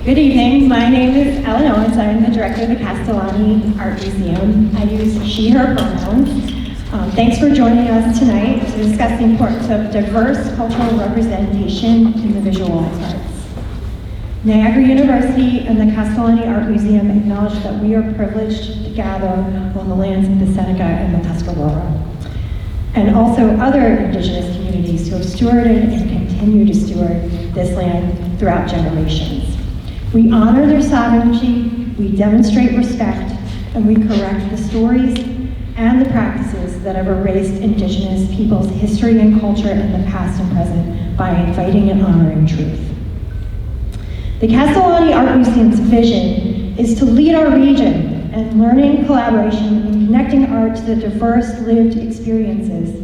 Good evening, my name is Ellen Owens. I'm the director of the Castellani Art Museum. I use she, her pronouns. Thanks for joining us tonight to discuss the importance of diverse cultural representation in the visual arts. Niagara University and the Castellani Art Museum acknowledge that we are privileged to gather on the lands of the Seneca and the Tuscarora, and also other Indigenous communities who have stewarded and continue to steward this land throughout generations. We honor their sovereignty, we demonstrate respect, and we correct the stories and the practices that have erased Indigenous peoples' history and culture in the past and present by inviting and honoring truth. The Castellani Art Museum's vision is to lead our region in learning, collaboration, and connecting art to the diverse lived experiences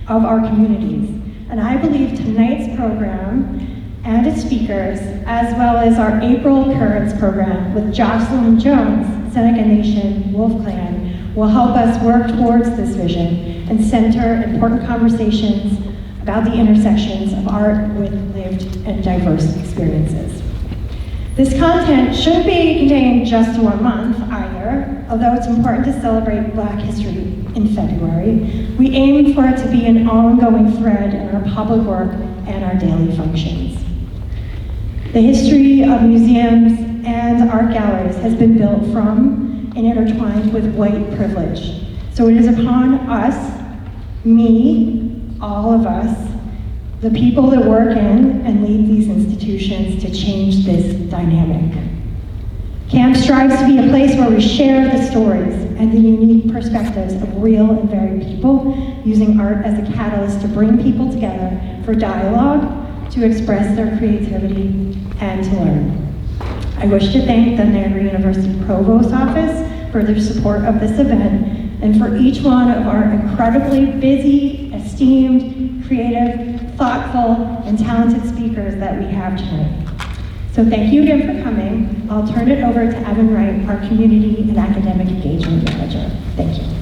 of our communities. And I believe tonight's program and its speakers, as well as our April Currents program with Jocelyn Jones, Seneca Nation Wolf Clan, will help us work towards this vision and center important conversations about the intersections of art with lived and diverse experiences. This content shouldn't be contained just to 1 month either, although it's important to celebrate Black History in February. We aim for it to be an ongoing thread in our public work and our daily functions. The history of museums and art galleries has been built from and intertwined with white privilege. So it is upon us, me, all of us, the people that work in and lead these institutions to change this dynamic. CAMP strives to be a place where we share the stories and the unique perspectives of real and varied people, using art as a catalyst to bring people together for dialogue, to express their creativity, and to learn. I wish to thank the Niagara University Provost Office for their support of this event, and for each one of our incredibly busy, esteemed, creative, thoughtful, and talented speakers that we have tonight. So thank you again for coming. I'll turn it over to Evan Wright, our Community and Academic Engagement Manager. Thank you.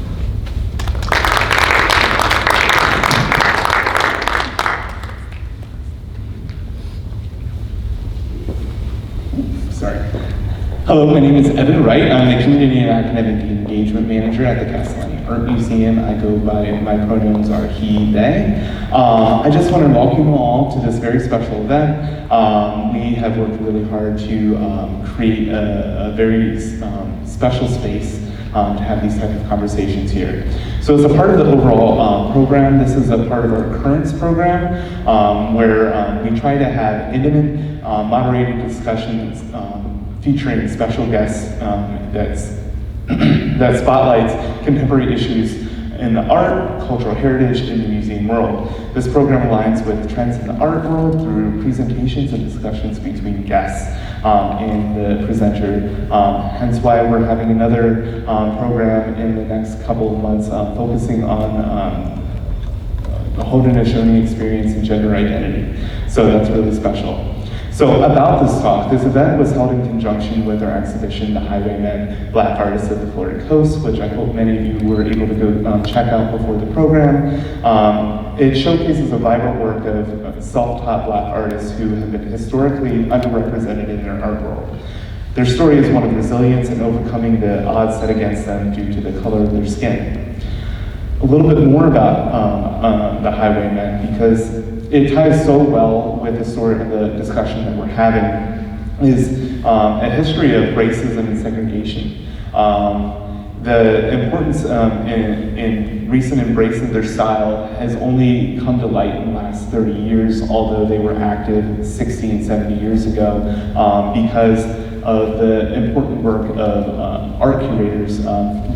Hello, my name is Evan Wright. I'm the Community and Academic Engagement Manager at the Castellani Art Museum. I go by, my pronouns are he, they. I just want to welcome you all to this very special event. We have worked really hard to create a very special space to have these type of conversations here. So as a part of the overall program, this is a part of our Currents program, where we try to have intimate, moderated discussions featuring special guests that spotlights contemporary issues in the art, cultural heritage, and the museum world. This program aligns with trends in the art world through presentations and discussions between guests and the presenter. Hence why we're having another program in the next couple of months focusing on the Haudenosaunee experience and gender identity. So that's really special. So about this talk, this event was held in conjunction with our exhibition, The Highwaymen, Black Artists of the Florida Coast, which I hope many of you were able to go check out before the program. It showcases a vibrant work of self-taught Black artists who have been historically underrepresented in their art world. Their story is one of resilience and overcoming the odds set against them due to the color of their skin. A little bit more about the Highwaymen, because it ties so well with the story of the discussion that we're having, is a history of racism and segregation. The importance in recent embrace of their style has only come to light in the last 30 years, although they were active 60 and 70 years ago, because of the important work of art curators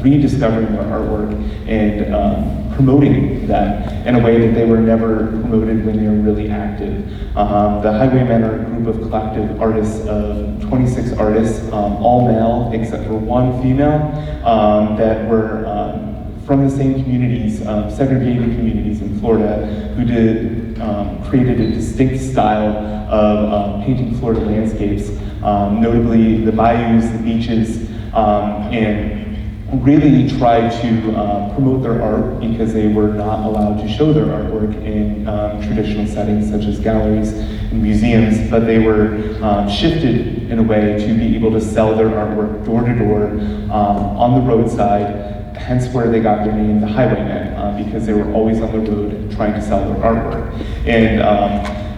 rediscovering their artwork and promoting them in a way that they were never promoted when they were really active. The Highwaymen are a group of collective artists of 26 artists, all male except for one female, that were from the same communities, segregated communities in Florida, who created a distinct style of painting Florida landscapes, notably the bayous, the beaches, and really tried to promote their art because they were not allowed to show their artwork in traditional settings such as galleries and museums, but they were shifted in a way to be able to sell their artwork door to door on the roadside, hence where they got their name, the Highwaymen, because they were always on the road trying to sell their artwork. And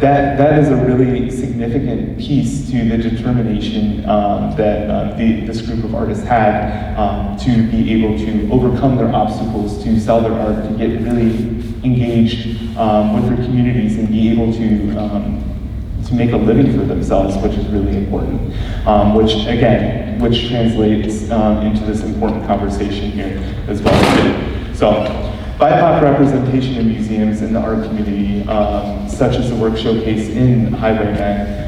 that is a really significant piece to the determination that this group of artists had to be able to overcome their obstacles, to sell their art, to get really engaged with their communities and be able to make a living for themselves, which is really important, which translates into this important conversation here as well too. So, BIPOC representation in museums and the art community, such as the work showcase in Highwaymen,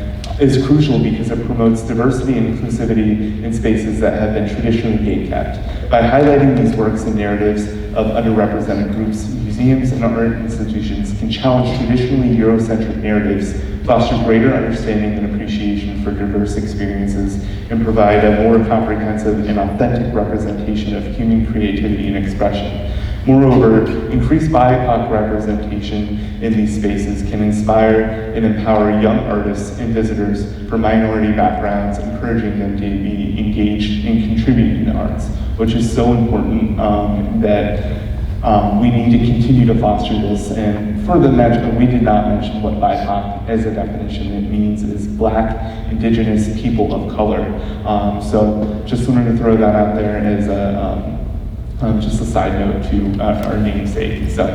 is crucial because it promotes diversity and inclusivity in spaces that have been traditionally gatekept. By highlighting these works and narratives of underrepresented groups, museums and art institutions can challenge traditionally Eurocentric narratives, foster greater understanding and appreciation for diverse experiences, and provide a more comprehensive and authentic representation of human creativity and expression. Moreover, increased BIPOC representation in these spaces can inspire and empower young artists and visitors from minority backgrounds, encouraging them to be engaged in contributing to arts, which is so important that we need to continue to foster this. And for the mention, we did not mention what BIPOC as a definition it means is Black, Indigenous, people of color. So just wanted to throw that out there as just a side note to our namesake. So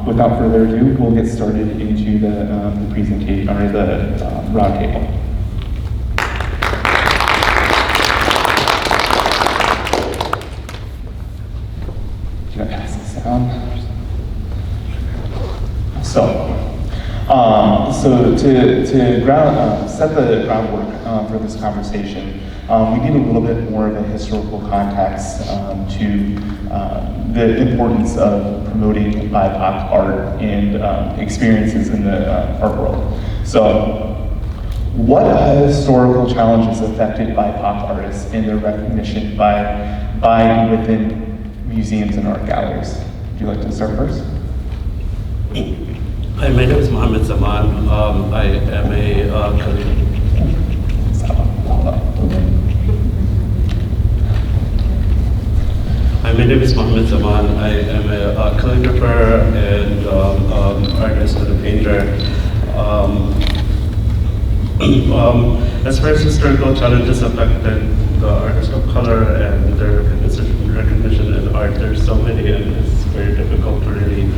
without further ado, we'll get started into the presentation, or the roundtable. Can I pass this down? So to set the groundwork for this conversation, we need a little bit more of a historical context to the importance of promoting BIPOC art and experiences in the art world. So, what historical challenges affected BIPOC artists in their recognition by and within museums and art galleries? Would you like to start first? Hi, my name is Mohammed Zaman. I am a Hi, my name is Mohammed Zaman. I am a calligrapher and artist and a painter. As far as historical challenges affected the artists of color and their recognition in art, there's so many, and it's very difficult to really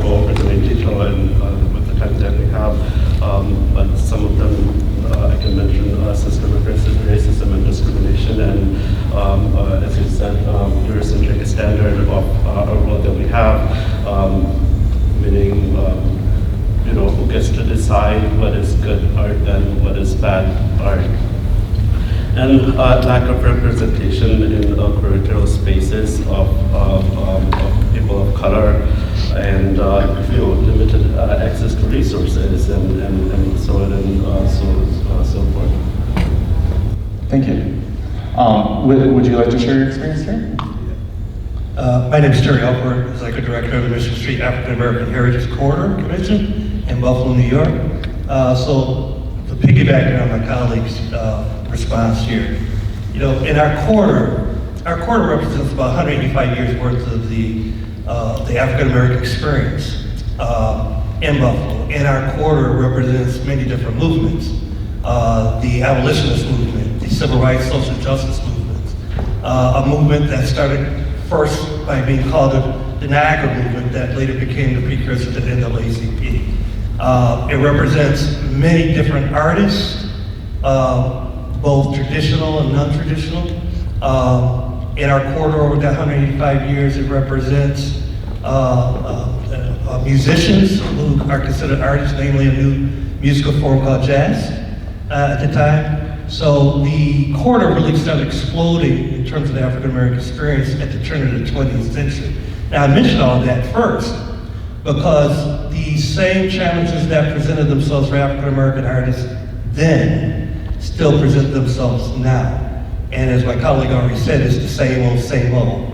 go over them in detail and with the time that we have. But some of them I can mention systemic racism and discrimination, and as you said, Eurocentric standard of our world that we have, meaning who gets to decide what is good art and what is bad art. And lack of representation in curatorial spaces of people of color, and limited access to resources, and so on and so forth. Thank you. Would you like to share your experience here? My name is Terry Alford, Executive Director of the Mission Street African American Heritage Corridor Commission in Buffalo, New York. So to piggyback on my colleague's response here, in our corridor represents about 185 years worth of the African American experience in Buffalo. And our corridor represents many different movements. The abolitionist movement, the civil rights, social justice movement, a movement that started first by being called the Niagara movement that later became the precursor to the NAACP. It represents many different artists, both traditional and non-traditional. In our corridor over that 185 years, it represents musicians who are considered artists, namely a new musical form called jazz at the time. So the corridor really started exploding in terms of the African American experience at the turn of the 20th century. Now I mentioned all that first because the same challenges that presented themselves for African American artists then still present themselves now. And as my colleague already said, it's the same old.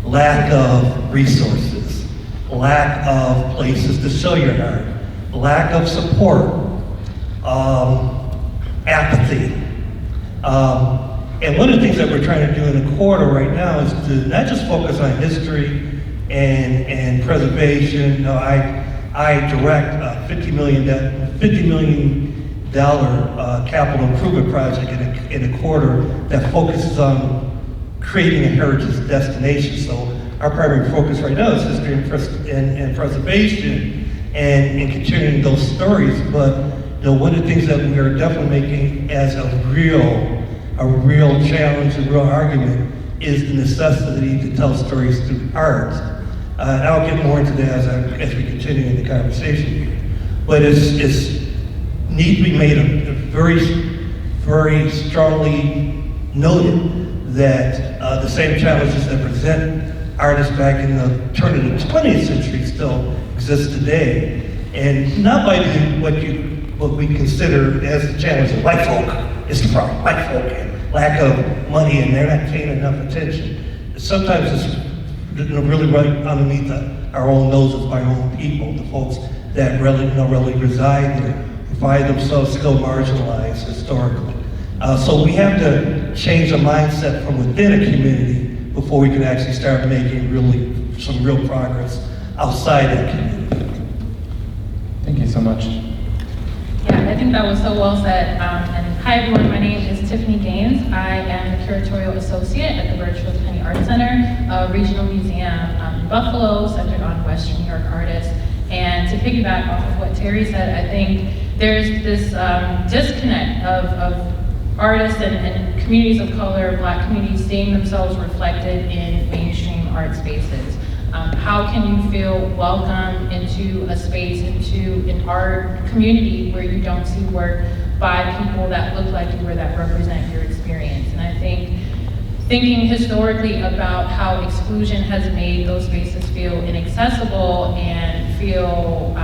Lack of resources, lack of places to show your art, lack of support, apathy. And one of the things that we're trying to do in the quarter right now is to not just focus on history and preservation. No, I direct a $50 million capital improvement project in a quarter that focuses on creating a heritage destination. So our primary focus right now is history and preservation and continuing those stories. But one of the things that we are definitely making as a real challenge, a real argument, is the necessity to tell stories through art. I'll get more into that as we continue in the conversation here. But it's need to be made a very strongly noted that the same challenges that present artists back in the turn of the 20th century still exist today. And not by what we consider as the challenge of white folk is the problem. White folk and lack of money, and they're not paying enough attention. Sometimes it's really right underneath our own noses by our own people, the folks that really reside there, who find themselves still marginalized historically. So we have to change the mindset from within a community before we can actually start making some real progress outside that community. Thank you so much. Yeah, I think that was so well said. And hi everyone, my name is Tiffany Gaines. I am the Curatorial Associate at the Burchfield Penney Art Center, a regional museum in Buffalo centered on Western New York artists. And to piggyback off of what Terry said, I think there's this disconnect of artists and communities of color, Black communities, seeing themselves reflected in mainstream art spaces. How can you feel welcome into a space, into an art community where you don't see work by people that look like you or that represent your experience? And I think thinking historically about how exclusion has made those spaces feel inaccessible and feel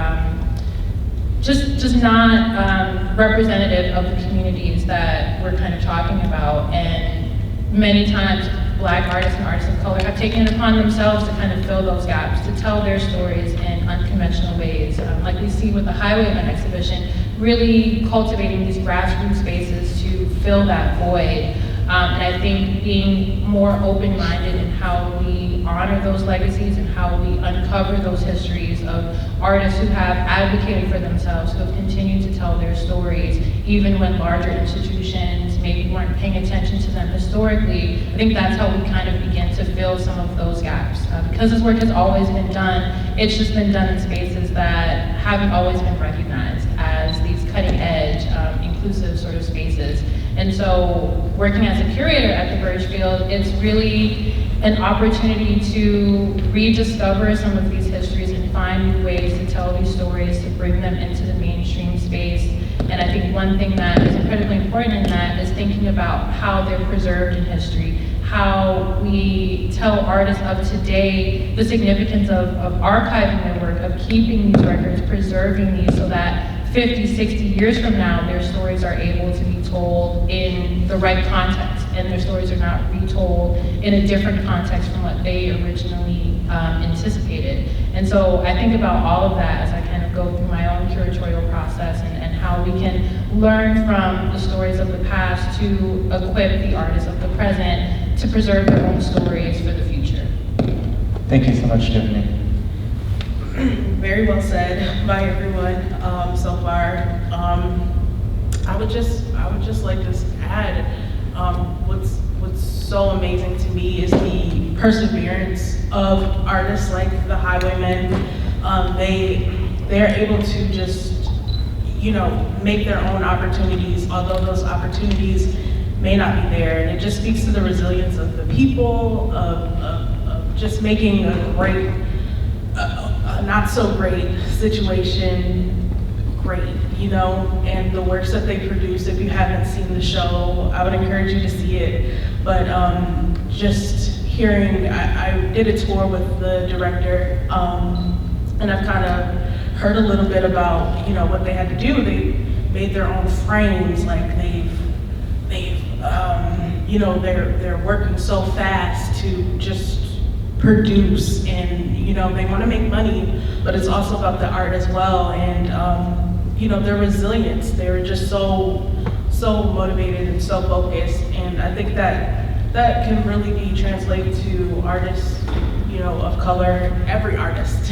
just not representative of the communities that we're kind of talking about. And many times Black artists and artists of color have taken it upon themselves to kind of fill those gaps, to tell their stories in unconventional ways. Like we see with the Highwayman exhibition, really cultivating these grassroots spaces to fill that void. And I think being more open-minded in how we honor those legacies and how we uncover those histories of artists who have advocated for themselves, who have continued to tell their stories, even when larger institutions maybe weren't paying attention to them historically. I think that's how we kind of begin to fill some of those gaps. Because this work has always been done, it's just been done in spaces that haven't always been recognized as these cutting-edge, inclusive sort of spaces. And so working as a curator at the Burchfield, it's really an opportunity to rediscover some of these histories and find new ways to tell these stories, to bring them into the mainstream space. And I think one thing that is incredibly important in that is thinking about how they're preserved in history, how we tell artists of today the significance of archiving their work, of keeping these records, preserving these so that 50, 60 years from now, their stories are able to be told in the right context, and their stories are not retold in a different context from what they originally anticipated. And so I think about all of that as I kind of go through my own curatorial process and how we can learn from the stories of the past to equip the artists of the present to preserve their own stories for the future. Thank you so much, Tiffany. Very well said by everyone so far. I would just like to add what's so amazing to me is the perseverance of artists like the Highwaymen. They're able to just make their own opportunities, although those opportunities may not be there. And it just speaks to the resilience of the people, of just making a great, not so great situation great, and the works that they produce. If you haven't seen the show, I would encourage you to see it. But just hearing, I did a tour with the director, and I've kind of heard a little bit about, what they had to do. They made their own frames, like they've you know, they're working so fast to just produce, and you know, they want to make money, but it's also about the art as well. And you know, their resilience, they're just so motivated and so focused. And I think that can really be translated to artists, you know, of color, every artist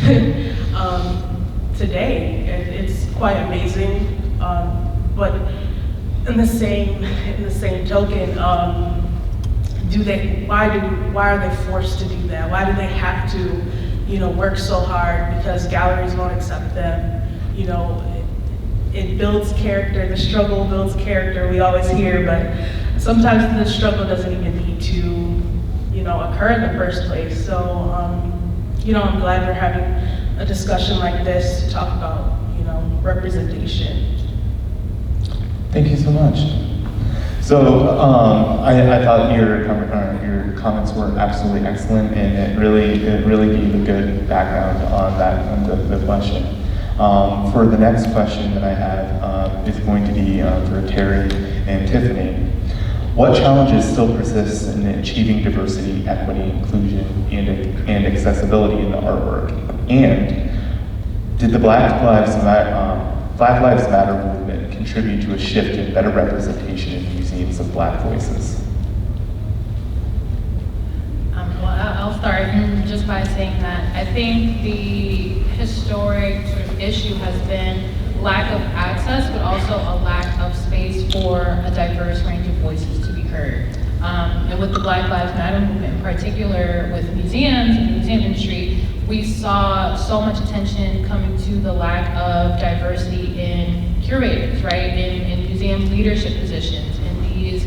today. It's quite amazing. But in the same token, why are they forced to do that? Why do they have to, you know, work so hard because galleries won't accept them? You know, it builds character, the struggle builds character, we always hear, but sometimes the struggle doesn't even need to, you know, occur in the first place. So, you know, I'm glad we're having a discussion like this to talk about, you know, representation. Thank you so much. So I thought your comments were absolutely excellent, and it really gave a good background on the question. For the next question that I have is going to be for Terry and Tiffany. What challenges still persist in achieving diversity, equity, inclusion, and accessibility in the artwork? And did the Black Lives Matter movement contribute to a shift in better representation in museums of Black voices? Well, I'll start just by saying that I think the historic sort of issue has been lack of access, but also a lack of space for a diverse range of voices to be heard. And with the Black Lives Matter movement in particular, with museums and the museum industry, we saw so much attention coming to the lack of diversity in curators, right? In museum leadership positions, in these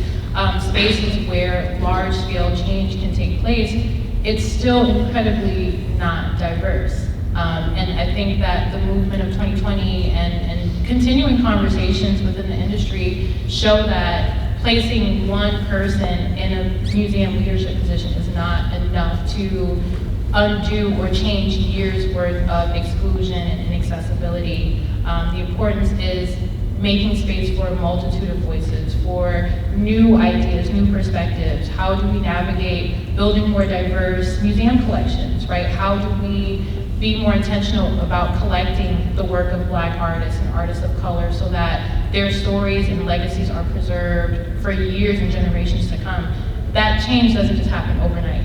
spaces where large-scale change can take place. It's still incredibly not diverse. And I think that the movement of 2020 and continuing conversations within the industry show that placing one person in a museum leadership position is not enough to undo or change years worth of exclusion and inaccessibility. The importance is making space for a multitude of voices, for new ideas, new perspectives. How do we navigate building more diverse museum collections, right? How do we be more intentional about collecting the work of Black artists and artists of color so that their stories and legacies are preserved for years and generations to come? That change doesn't just happen overnight.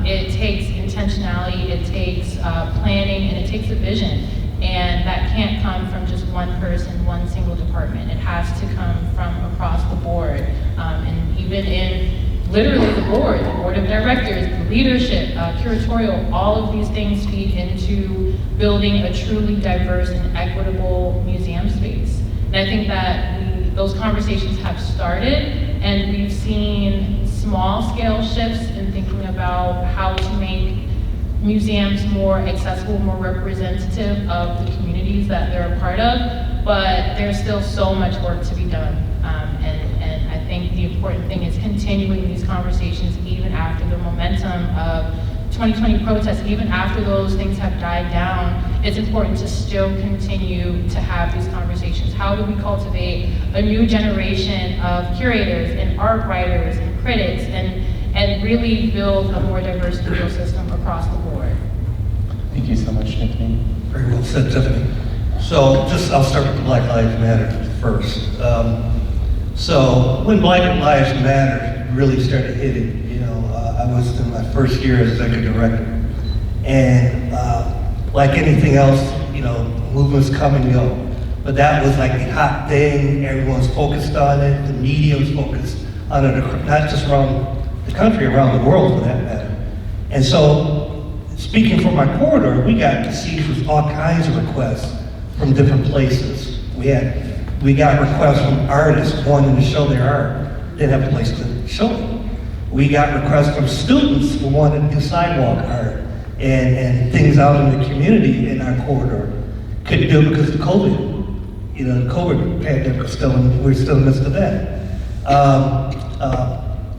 It takes intentionality, it takes planning, and it takes a vision. And that can't come from just one person, one single department. It has to come from across the board. And even in literally the board of directors, the leadership, curatorial, all of these things feed into building a truly diverse and equitable museum space. And I think that those conversations have started, and we've seen small scale shifts in thinking about how to make museums more accessible, more representative of the communities that they're a part of, but there's still so much work to be done. And I think the important thing is continuing these conversations even after the momentum of 2020 protests, even after those things have died down. It's important to still continue to have these conversations. How do we cultivate a new generation of curators and art writers and critics and really build a more diverse ecosystem across the board? Thank you so much, Tiffany. Very well said, Tiffany. So I'll start with Black Lives Matter first. So when Black Lives Matter really started hitting, I was in my first year as executive director. And like anything else, movements come and go. But that was like the hot thing, everyone's focused on it, the media's focused on it, not just around the country, around the world for that matter. And so, speaking for my corridor, we got besieged with all kinds of requests from different places. We got requests from artists wanting to show their art, didn't have a place to show it. We got requests from students who wanted to do sidewalk art and things out in the community in our corridor. Couldn't do it because of COVID. The COVID pandemic we're still in the midst of that.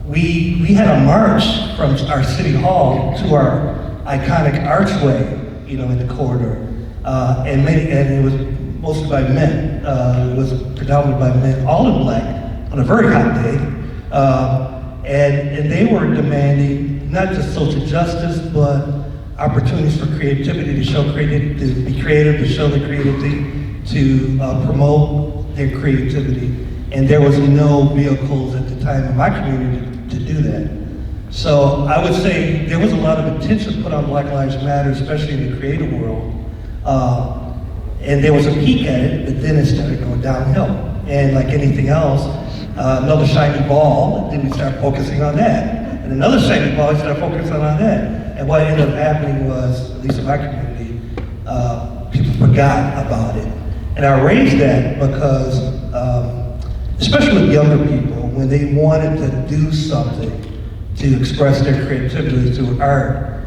We had a march from our city hall to our iconic archway, in the corridor, and it was mostly by men. It was predominantly by men, all in black, on a very hot day. And they were demanding not just social justice, but opportunities for creativity, to show creativity, to be creative, to show the creativity, to promote their creativity. And there was no vehicles at the time in my community to do that. So I would say there was a lot of attention put on Black Lives Matter, especially in the creative world. And there was a peak at it, but then it started going downhill. And like anything else, another shiny ball, then we start focusing on that. And another shiny ball, we start focusing on that. And what ended up happening was, at least in my community, people forgot about it. And I raised that because, especially with younger people, when they wanted to do something to express their creativity through art,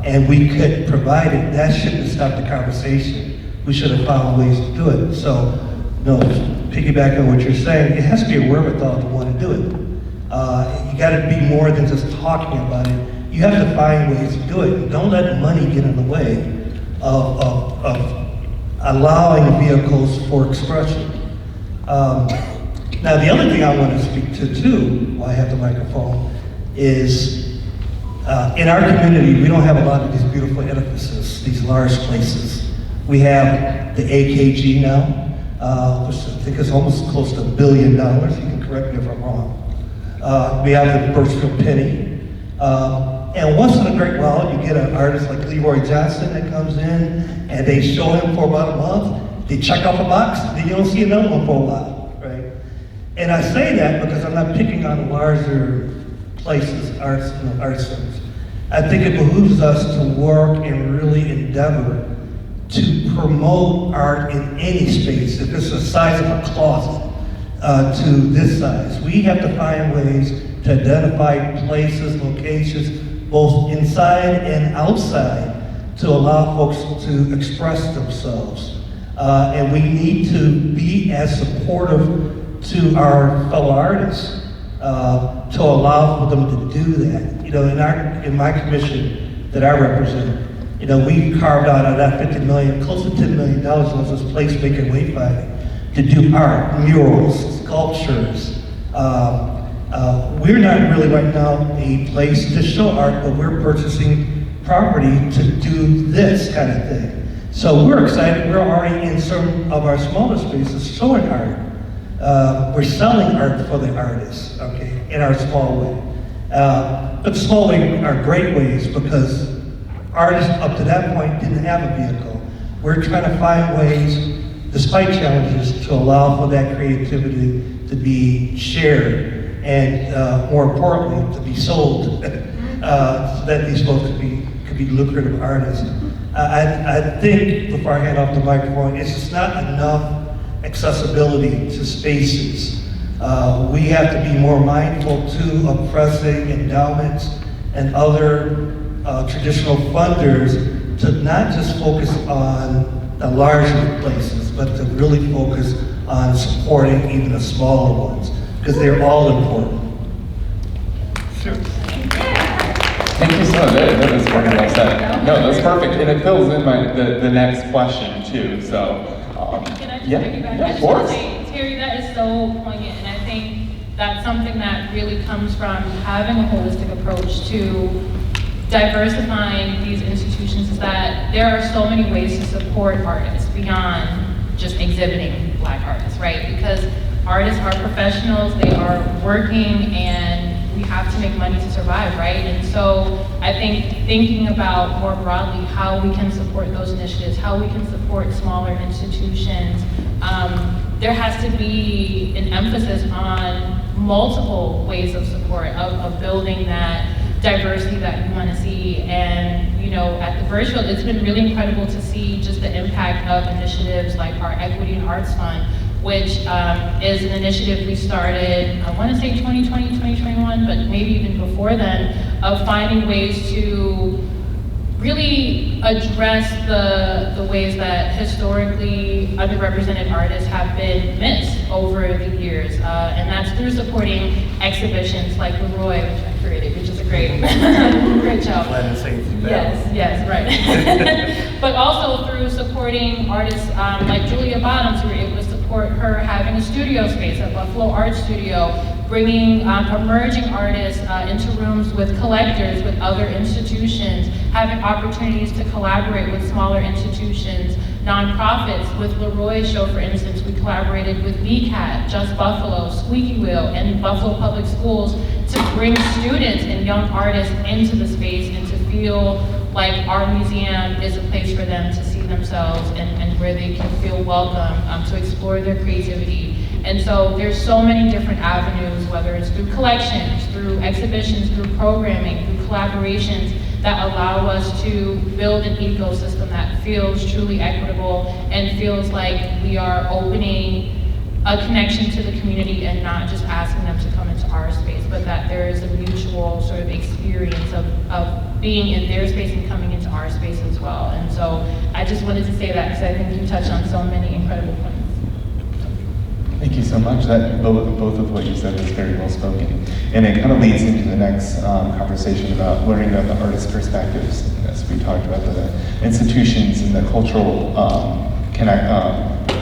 and we could provide it, that shouldn't stop the conversation. We should have found ways to do it. So, piggyback on what you're saying, it has to be a wherewithal to want to do it. You got to be more than just talking about it. You have to find ways to do it. Don't let money get in the way of allowing vehicles for expression. Now, the other thing I want to speak to too, while I have the microphone, is in our community, we don't have a lot of these beautiful edifices, these large places. We have the AKG now, which I think is almost close to $1 billion. You can correct me if I'm wrong. We have the Burchfield Penney. And once in a great while, you get an artist like Leroy Johnson that comes in, and they show him for about a month, they check off a box, then you don't see another one for a while, right? And I say that because I'm not picking on larger places, art centers. I think it behooves us to work and really endeavor to promote art in any space, if it's the size of a closet to this size. We have to find ways to identify places, locations, both inside and outside, to allow folks to express themselves. And we need to be as supportive to our fellow artists to allow for them to do that. You know, in my commission that I represent, you know, we carved out of that $50 million, close to $10 million was this placemaking wayfinding to do art, murals, sculptures. We're not really right now a place to show art, but we're purchasing property to do this kind of thing. So we're excited. We're already in some of our smaller spaces showing art. We're selling art for the artists, okay, in our small way. But small ways are great ways because artists up to that point didn't have a vehicle. We're trying to find ways, despite challenges, to allow for that creativity to be shared and more importantly, to be sold so that these folks could be lucrative artists. I think, before I hand off the microphone, it's just not enough accessibility to spaces. We have to be more mindful too of pressing endowments and other traditional funders to not just focus on the larger places, but to really focus on supporting even the smaller ones, because they're all important. Sure. Thank you so much. That was very well said. No, that's perfect, and it fills in the next question too. So, Can I just yeah, piggyback? yeah, I of just course. want to say, Terry, that is so poignant, and I think that's something that really comes from having a holistic approach to diversifying these institutions, is that there are so many ways to support artists beyond just exhibiting Black artists, right? Because artists are professionals, they are working, and we have to make money to survive, right? And so I think thinking about more broadly how we can support those initiatives, how we can support smaller institutions, there has to be an emphasis on multiple ways of support, of building that diversity that we want to see. And you know, at the Burchfield, it's been really incredible to see just the impact of initiatives like our Equity and Arts Fund, which is an initiative we started, I want to say 2020, 2021, but maybe even before then, of finding ways to really address the ways that historically underrepresented artists have been missed over the years. And that's through supporting exhibitions like Leroy, which I curated, which is a great, great job. Yes, right. But also through supporting artists like Julia Bottoms, who were able to support her having a studio space at Buffalo Art Studio, bringing emerging artists into rooms with collectors, with other institutions, having opportunities to collaborate with smaller institutions, nonprofits. With Leroy's show, for instance, we collaborated with VCAT, Just Buffalo, Squeaky Wheel, and Buffalo Public Schools to bring students and young artists into the space and to feel like our museum is a place for them to see themselves and where they can feel welcome to explore their creativity. And so there's so many different avenues, whether it's through collections, through exhibitions, through programming, through collaborations, that allow us to build an ecosystem that feels truly equitable and feels like we are opening a connection to the community and not just asking them to come into our space, but that there is a mutual sort of experience of being in their space and coming into our space as well. And so I just wanted to say that because I think you touched on so many incredible points. Thank you so much. That both of what you said was very well spoken, and it kind of leads into the next conversation about learning about the artist perspectives. As we talked about the institutions and the cultural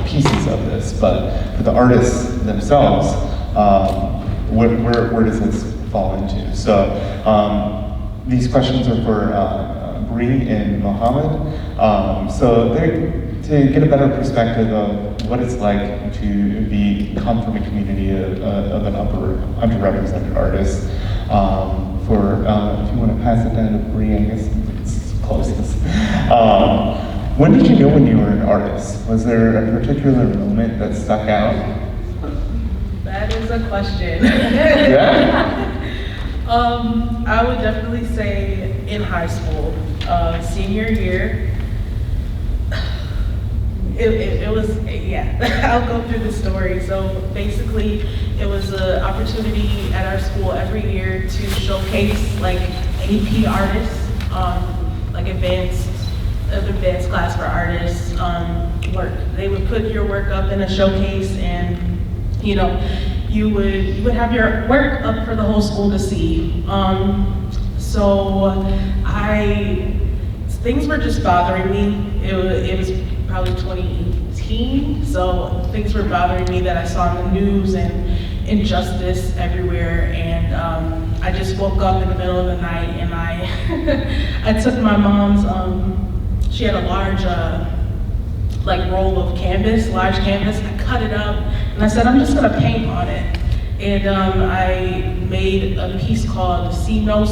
pieces of this, but for the artists themselves, where does this fall into? So these questions are for Bree and Mohammed. So to get a better perspective of what it's like to come from a community of an underrepresented artist. If you want to pass it down to Bree, I guess it's closest. When did you know when you were an artist? Was there a particular moment that stuck out? That is a question. Yeah? I would definitely say in high school, senior year. It was, yeah, I'll go through the story. So basically, it was an opportunity at our school every year to showcase like AP artists, like advanced class for artists work. They would put your work up in a showcase, and you would have your work up for the whole school to see. So things were just bothering me. It was probably 2018, so things were bothering me that I saw in the news and injustice everywhere, and I just woke up in the middle of the night and I took my mom's, she had a large roll of canvas, large canvas, I cut it up and I said, I'm just gonna paint on it. And I made a piece called See No,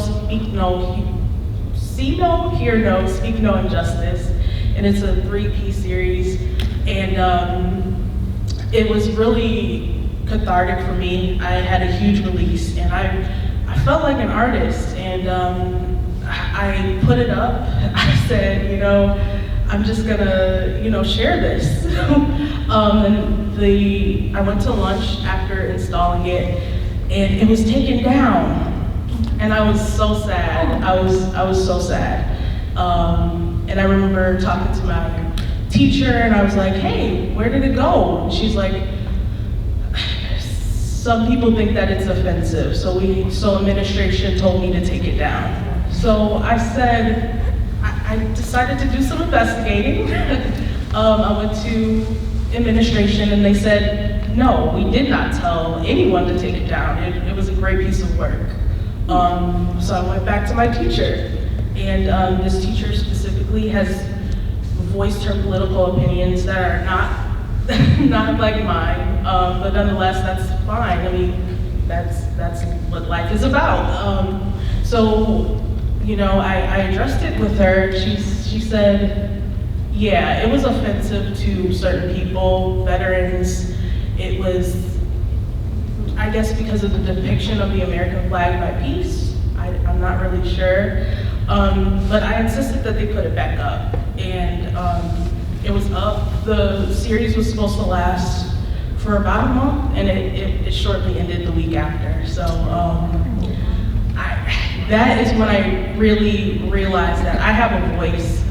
Hear No, Speak No Injustice. And it's a 3-piece series, and it was really cathartic for me. I had a huge release, and I felt like an artist, and I put it up. I said, I'm just gonna, share this. And I went to lunch after installing it, and it was taken down, and I was so sad. I was so sad. And I remember talking to my teacher, and I was like, hey, where did it go? And she's like, some people think that it's offensive, so administration told me to take it down. So I said, I decided to do some investigating. I went to administration, and they said, no, we did not tell anyone to take it down. It was a great piece of work. So I went back to my teacher. And this teacher specifically has voiced her political opinions that are not like mine, but nonetheless, that's fine. I mean, that's what life is about. So, I addressed it with her. She said, yeah, it was offensive to certain people, veterans. It was, I guess, because of the depiction of the American flag by Peace. I'm not really sure. But I insisted that they put it back up, and it was up. The series was supposed to last for about a month, and it shortly ended the week after. So that is when I really realized that I have a voice.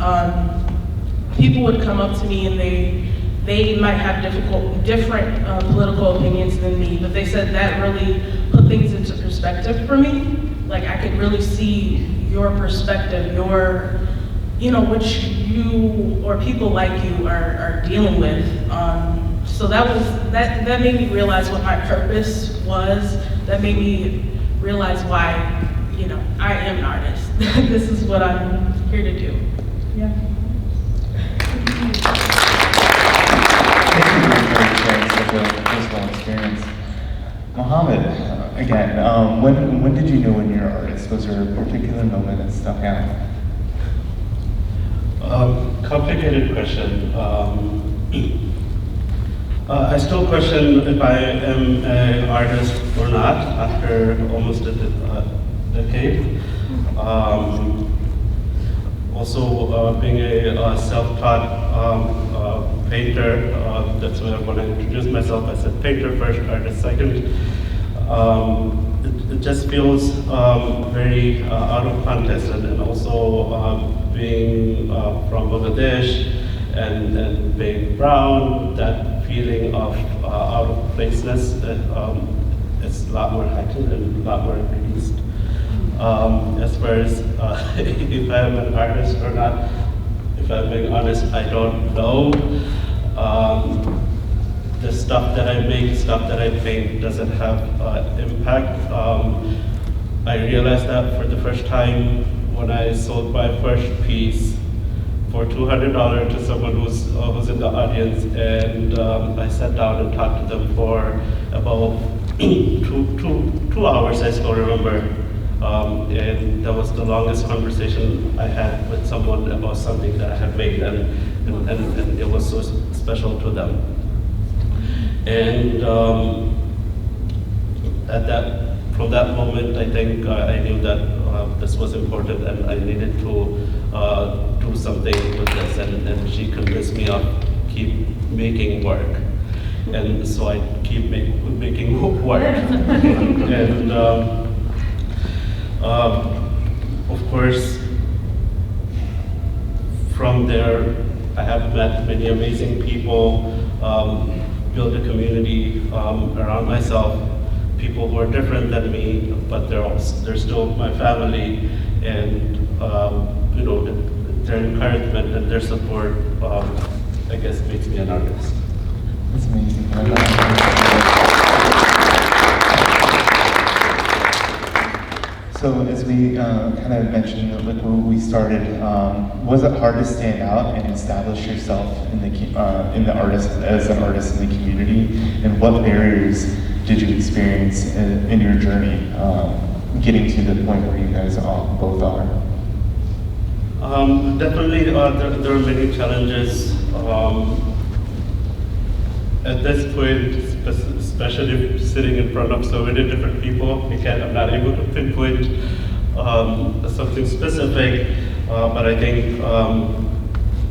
People would come up to me, and they might have different political opinions than me, but they said that really put things into perspective for me. Like, I could really see your perspective, what you or people like you are dealing with. So that made me realize what my purpose was that made me realize why, I am an artist. This is what I'm here to do. Yeah. Thank you for sharing such a personal experience. Mohammed, again, when did you know when you're an artist? Was there a particular moment that stuck out? Complicated question. I still question if I am an artist or not after almost a decade. Also, being a self-taught painter, that's why when I introduced myself, I said painter first, artist second. It just feels very out of context, and also being from Bangladesh and being brown, that feeling of out of placeness, it's a lot more heightened and a lot more increased. As far as if I'm an artist or not, if I'm being honest, I don't know. The stuff that I make, stuff that I paint doesn't have impact. I realized that for the first time when I sold my first piece for $200 to someone who's in the audience, and I sat down and talked to them for about two hours, I still remember. And that was the longest conversation I had with someone about something that I had made, and it was so special to them. And from that moment, I think I knew that this was important, and I needed to do something with this. And she convinced me of keep making work, and so I keep making work. And of course, from there, I have met many amazing people, built a community around myself, people who are different than me, but they're still my family, and their encouragement and their support, I guess, makes me an artist. That's amazing. So as we kind of mentioned, like when we started, was it hard to stand out and establish yourself in the artist as an artist in the community? And what barriers did you experience in your journey, getting to the point where you guys both are? Definitely, there are many challenges. At this point, especially sitting in front of so many different people, I'm not able to pinpoint something specific, but I think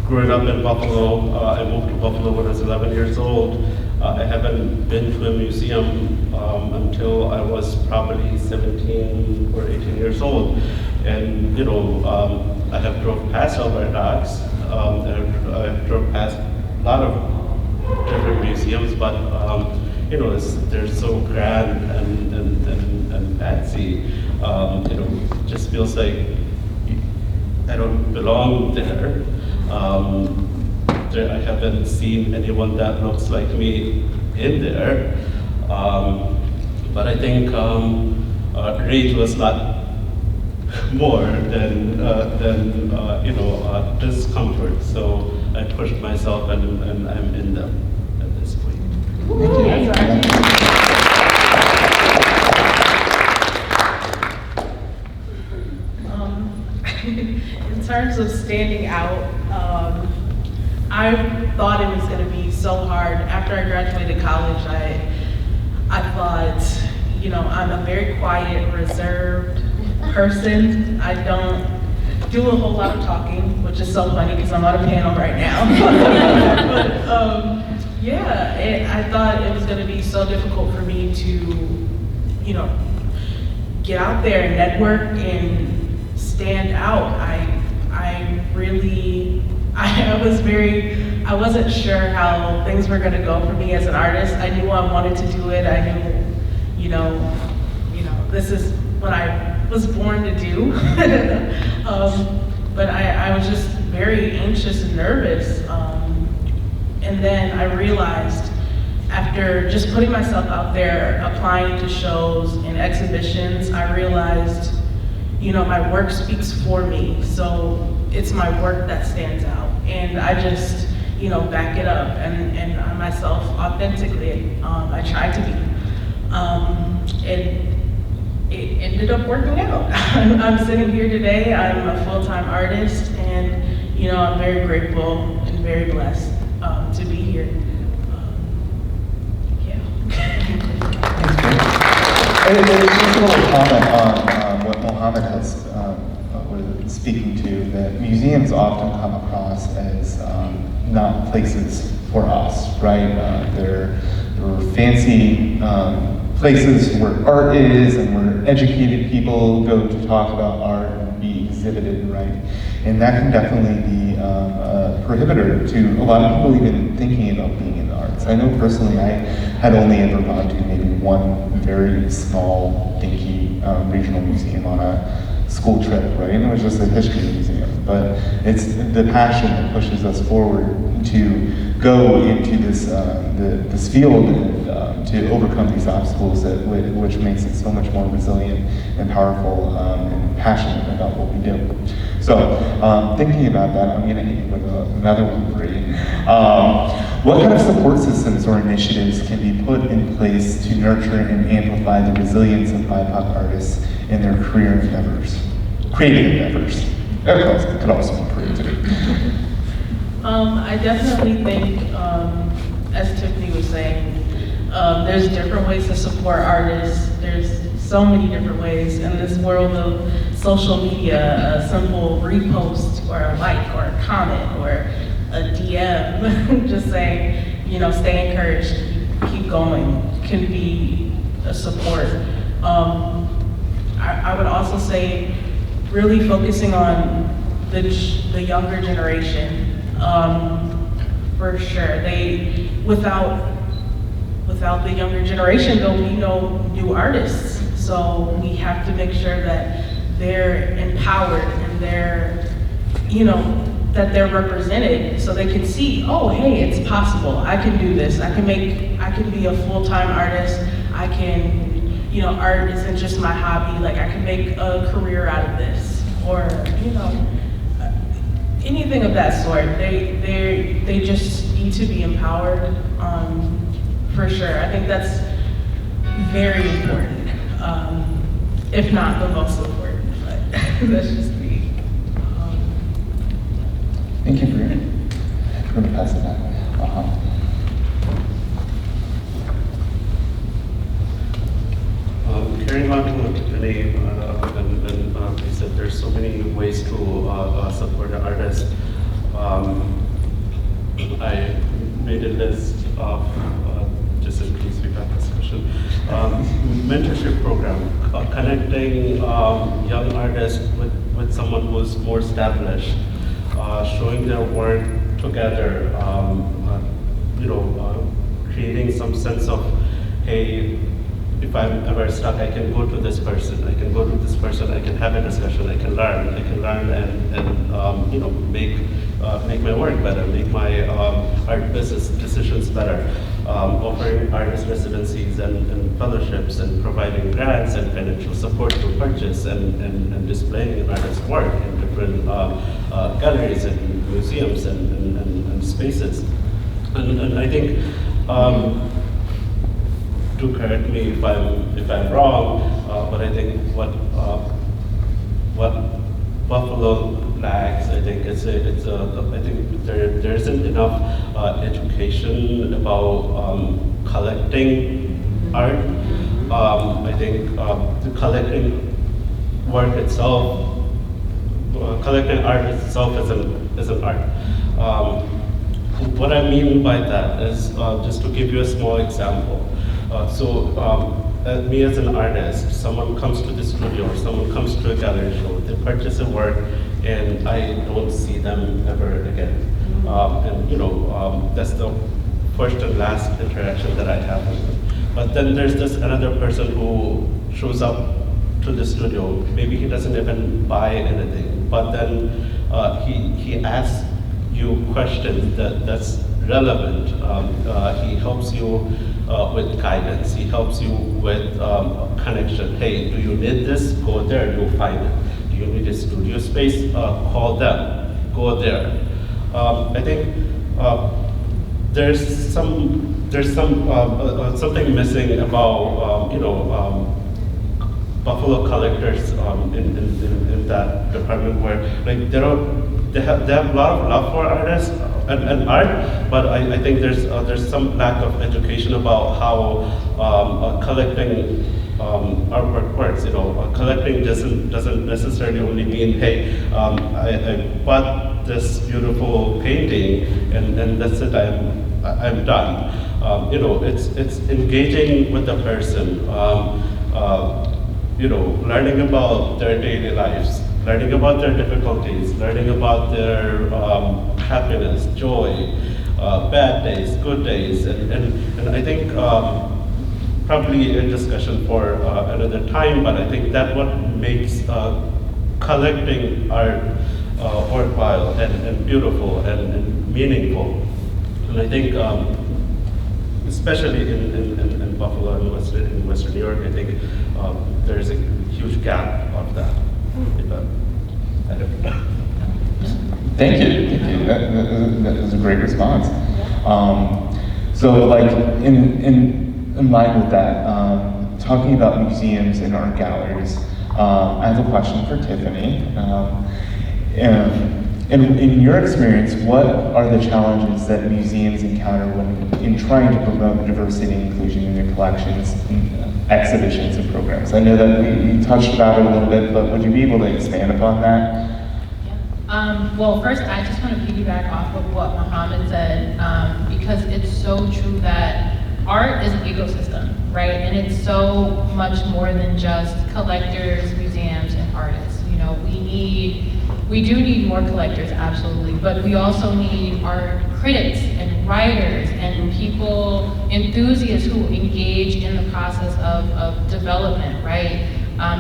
growing up in Buffalo, I moved to Buffalo when I was 11 years old. I haven't been to a museum until I was probably 17 or 18 years old. And I have drove past Alford docks, I've drove past a lot of different museums, but they're so grand and fancy. Just feels like I don't belong there. I haven't seen anyone that looks like me in there. But I think rage was a lot more than discomfort. So I pushed myself, and I'm in them at this point. In terms of standing out, I thought it was going to be so hard. After I graduated college, I thought, I'm a very quiet, reserved person. I don't do a whole lot of talking, which is so funny because I'm on a panel right now. But I thought it was going to be so difficult for me to, get out there and network and stand out. I wasn't sure how things were going to go for me as an artist. I knew I wanted to do it. I knew, this is what I was born to do. But I was just very anxious and nervous. And then I realized after just putting myself out there, applying to shows and exhibitions, I realized, you know, my work speaks for me. So it's my work that stands out. And I just, you know, back it up and I myself authentically, I try to be. It ended up working out. I'm sitting here today, I'm a full-time artist, and, you know, I'm very grateful and very blessed to be here. Just a little comment on what Mohammed was speaking to, that museums often come across as not places for us, right? They're fancy places where art is and where educated people go to talk about art and be exhibited, right? And that can definitely be a prohibitor to a lot of people even thinking about being in the arts. I know personally I had only ever gone to maybe one very small, dinky regional museum on a school trip, right? And it was just a history museum. But it's the passion that pushes us forward to go into this field and to overcome these obstacles, which makes it so much more resilient and powerful and passionate about what we do. So thinking about that, I'm going to hit you with another one, Bree. What kind of support systems or initiatives can be put in place to nurture and amplify the resilience of BIPOC artists in their career endeavors, creative endeavors? It could also be creative. I definitely think, as Tiffany was saying, there's different ways to support artists. There's so many different ways in this world of social media. A simple repost or a like or a comment or a DM, just saying, you know, stay encouraged, keep going, can be a support. I would also say really focusing on the younger generation. For sure, without the younger generation, there'll be no new artists. So we have to make sure that they're empowered and they're, you know, that they're represented so they can see, oh, hey, it's possible. I can do this. I can be a full-time artist. I can, you know, art isn't just my hobby. Like, I can make a career out of this, or, you know, anything of that sort. They just need to be empowered, for sure. I think that's very important, if not the most important, but that's just me. Thank you, Bree. I'm going to pass it back. Carrying on to what Tiffany and he said, there's so many ways to support the artist. I made a list of, just in case we got this question, mentorship program, connecting young artists with someone who's more established, showing their work together, creating some sense of, hey, if I'm ever stuck, I can go to this person. I can go to this person. I can have a discussion. I can learn. And make my work better. Make my art business decisions better. Offering artist residencies and fellowships and providing grants and financial support to purchase and displaying an artist's work in different galleries and museums and spaces. And I think. Do correct me if I'm wrong, but I think what Buffalo lacks, I think I think there isn't enough education about collecting art. I think the collecting work itself, collecting art itself is an art. What I mean by that is just to give you a small example. Me as an artist, someone comes to the studio or someone comes to a gallery show, they purchase a work and I don't see them ever again. That's the first and last interaction that I have with them. But then there's this another person who shows up to the studio, maybe he doesn't even buy anything, but then he asks you questions that's relevant. He helps you with guidance. He helps you with connection. Hey, do you need this? Go there, you'll find it. Do you need a studio space? Call them, go there. I think there's something missing about Buffalo collectors in that department where like they have a lot of love for artists and art, but I think there's some lack of education about how collecting artwork works. Collecting doesn't necessarily only mean, hey, I bought this beautiful painting and that's it. I'm done. It's engaging with the person. Learning about their daily lives, learning about their difficulties, learning about their happiness, joy, bad days, good days, and I think probably a discussion for another time, but I think that what makes collecting art worthwhile and beautiful and meaningful. And I think especially in Buffalo and in Western New York, I think there's a huge gap of that. I don't know. Thank you. That was a great response. So like in line with that, talking about museums and art galleries, I have a question for Tiffany. In your experience, what are the challenges that museums encounter when in trying to promote diversity and inclusion in their collections, exhibitions, and programs? I know that we touched about it a little bit, but would you be able to expand upon that? Well, first, I just want to piggyback off of what Muhammad said, because it's so true that art is an ecosystem, right? And it's so much more than just collectors, museums, and artists. We do need more collectors, absolutely, but we also need art critics and writers and people, enthusiasts who engage in the process of development, right?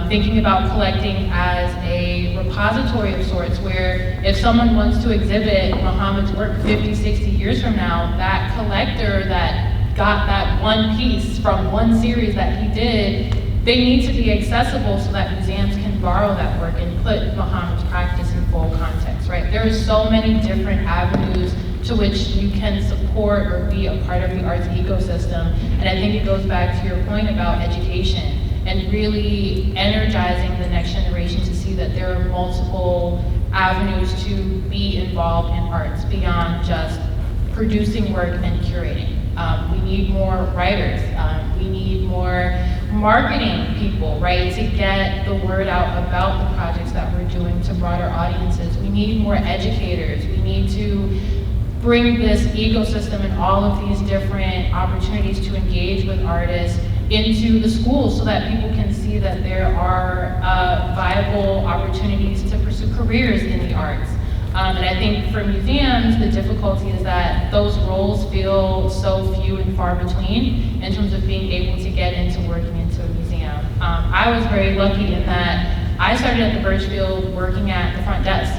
Thinking about collecting as a repository of sorts, where if someone wants to exhibit Muhammad's work 50, 60 years from now, that collector that got that one piece from one series that he did, they need to be accessible so that museums can borrow that work and put Muhammad's practice in full context, right? There are so many different avenues to which you can support or be a part of the arts ecosystem. And I think it goes back to your point about education and really energizing the next generation to see that there are multiple avenues to be involved in arts beyond just producing work and curating. We need more writers. We need more marketing people, right, to get the word out about the projects that we're doing to broader audiences. We need more educators. We need to bring this ecosystem and all of these different opportunities to engage with artists into the schools so that people can see that there are viable opportunities to pursue careers in the arts. And I think for museums, the difficulty is that those roles feel so few and far between in terms of being able to get into working into a museum. I was very lucky in that I started at the Burchfield working at the front desk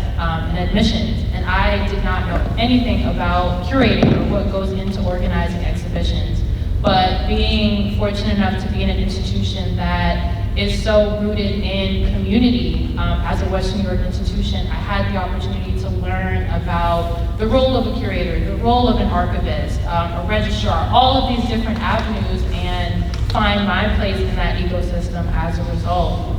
in admissions, and I did not know anything about curating or what goes into organizing exhibitions. But being fortunate enough to be in an institution that is so rooted in community, as a Western New York institution, I had the opportunity to learn about the role of a curator, the role of an archivist, a registrar, all of these different avenues, and find my place in that ecosystem as a result.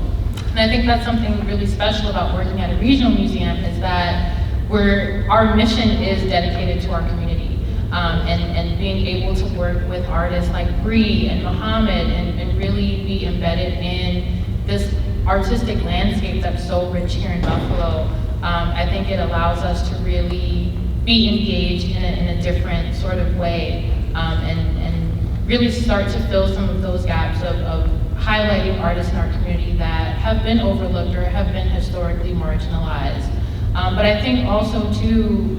And I think that's something really special about working at a regional museum is that our mission is dedicated to our community. And being able to work with artists like Bree and Muhammad and really be embedded in this artistic landscape that's so rich here in Buffalo, I think it allows us to really be engaged in a different sort of way and really start to fill some of those gaps of highlighting artists in our community that have been overlooked or have been historically marginalized. But I think also too,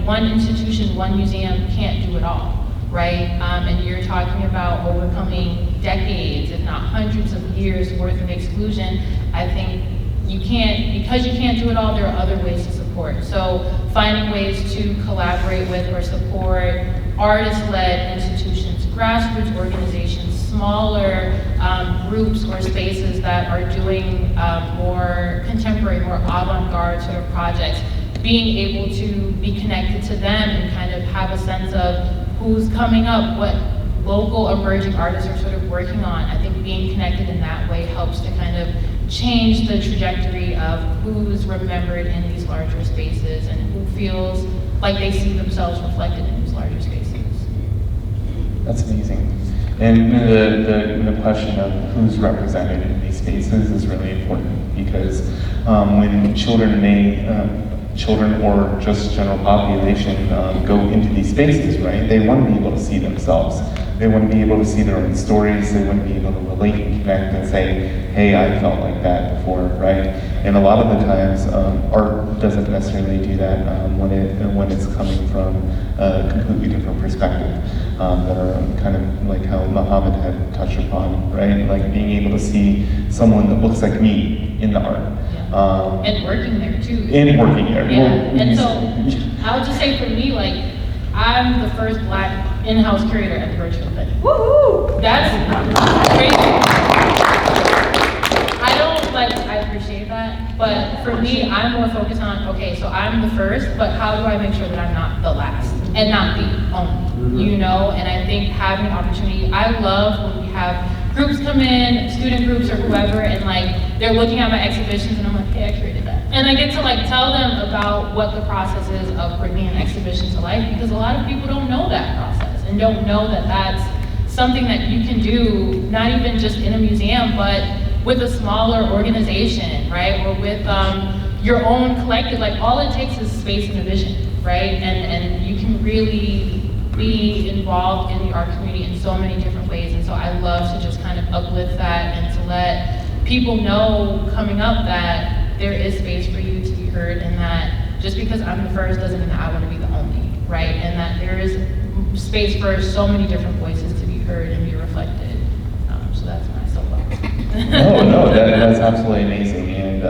one institution, one museum can't do it all, right? And you're talking about overcoming decades, if not hundreds of years worth of exclusion. I think because you can't do it all, there are other ways to support support. So finding ways to collaborate with or support artist-led institutions, grassroots organizations, smaller groups or spaces that are doing more contemporary, more avant-garde sort of projects, being able to be connected to them and kind of have a sense of who's coming up, what local emerging artists are sort of working on. I think being connected in that way helps to kind of change the trajectory of who's remembered in these larger spaces and who feels like they see themselves reflected in these larger spaces. That's amazing. And the question of who's represented in these spaces is really important, because when children or just general population go into these spaces, right, they want to be able to see themselves. They want to be able to see their own stories. They want to be able to relate and connect and say, hey, I felt like that before, right? And a lot of the times, art doesn't necessarily do that when it's coming from a completely different perspective, that are kind of like how Muhammad had touched upon, right? Like being able to see someone that looks like me in the art. And working there too. And working there. Yeah, Well, and so I would just say for me, like, I'm the first Black in-house curator at the Burchfield Penney. Woohoo! That's crazy. I appreciate that, but for me, I'm more focused on, okay, so I'm the first, but how do I make sure that I'm not the last and not the only, you know? And I think having an opportunity, I love when we have groups come in, student groups or whoever, and like, they're looking at my exhibitions and I'm like, hey, I curated that. And I get to like tell them about what the process is of bringing an exhibition to life, because a lot of people don't know that process and don't know that that's something that you can do, not even just in a museum, but with a smaller organization, right? Or with your own collective, like all it takes is space and a vision, right? And you can really be involved in the art community in so many different ways. And so I love to just kind of uplift that and to let people know coming up that there is space for you to be heard, and that just because I'm the first doesn't mean that I want to be the only, right? And that there is space for so many different voices to be heard and be reflected. So that's my soapbox. No, that's absolutely amazing. And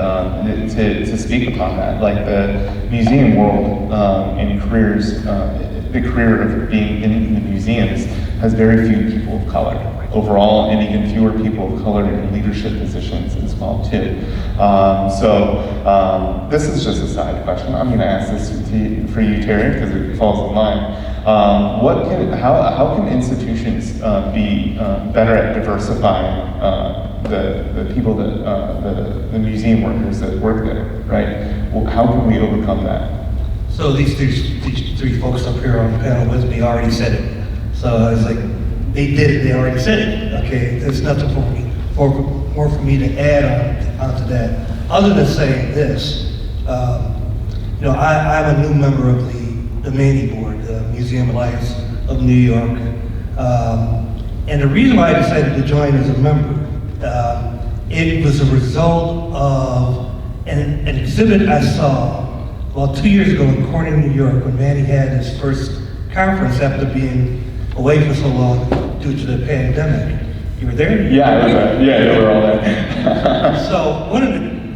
to speak upon that, like the museum world and careers, the career of being in the museums has very few people of color overall, and even fewer people of color in leadership positions as well too. This is just a side question. I'm going to ask this for you, Terry, because it falls in line. How can institutions be better at diversifying the people that the museum workers that work there, right? Well, how can we overcome that? So these three folks up here on the panel with me already said it. So I was like, they did it, they already said it. Okay, there's nothing more for me to add onto that, other than saying this. I'm a new member of the Manny board, the Museum Alliance of New York. And the reason why I decided to join as a member, it was a result of an exhibit I saw about 2 years ago in Corning, New York, when Manny had his first conference after being away for so long due to the pandemic. You were there? Yeah, I was there. Yeah, they were all there. So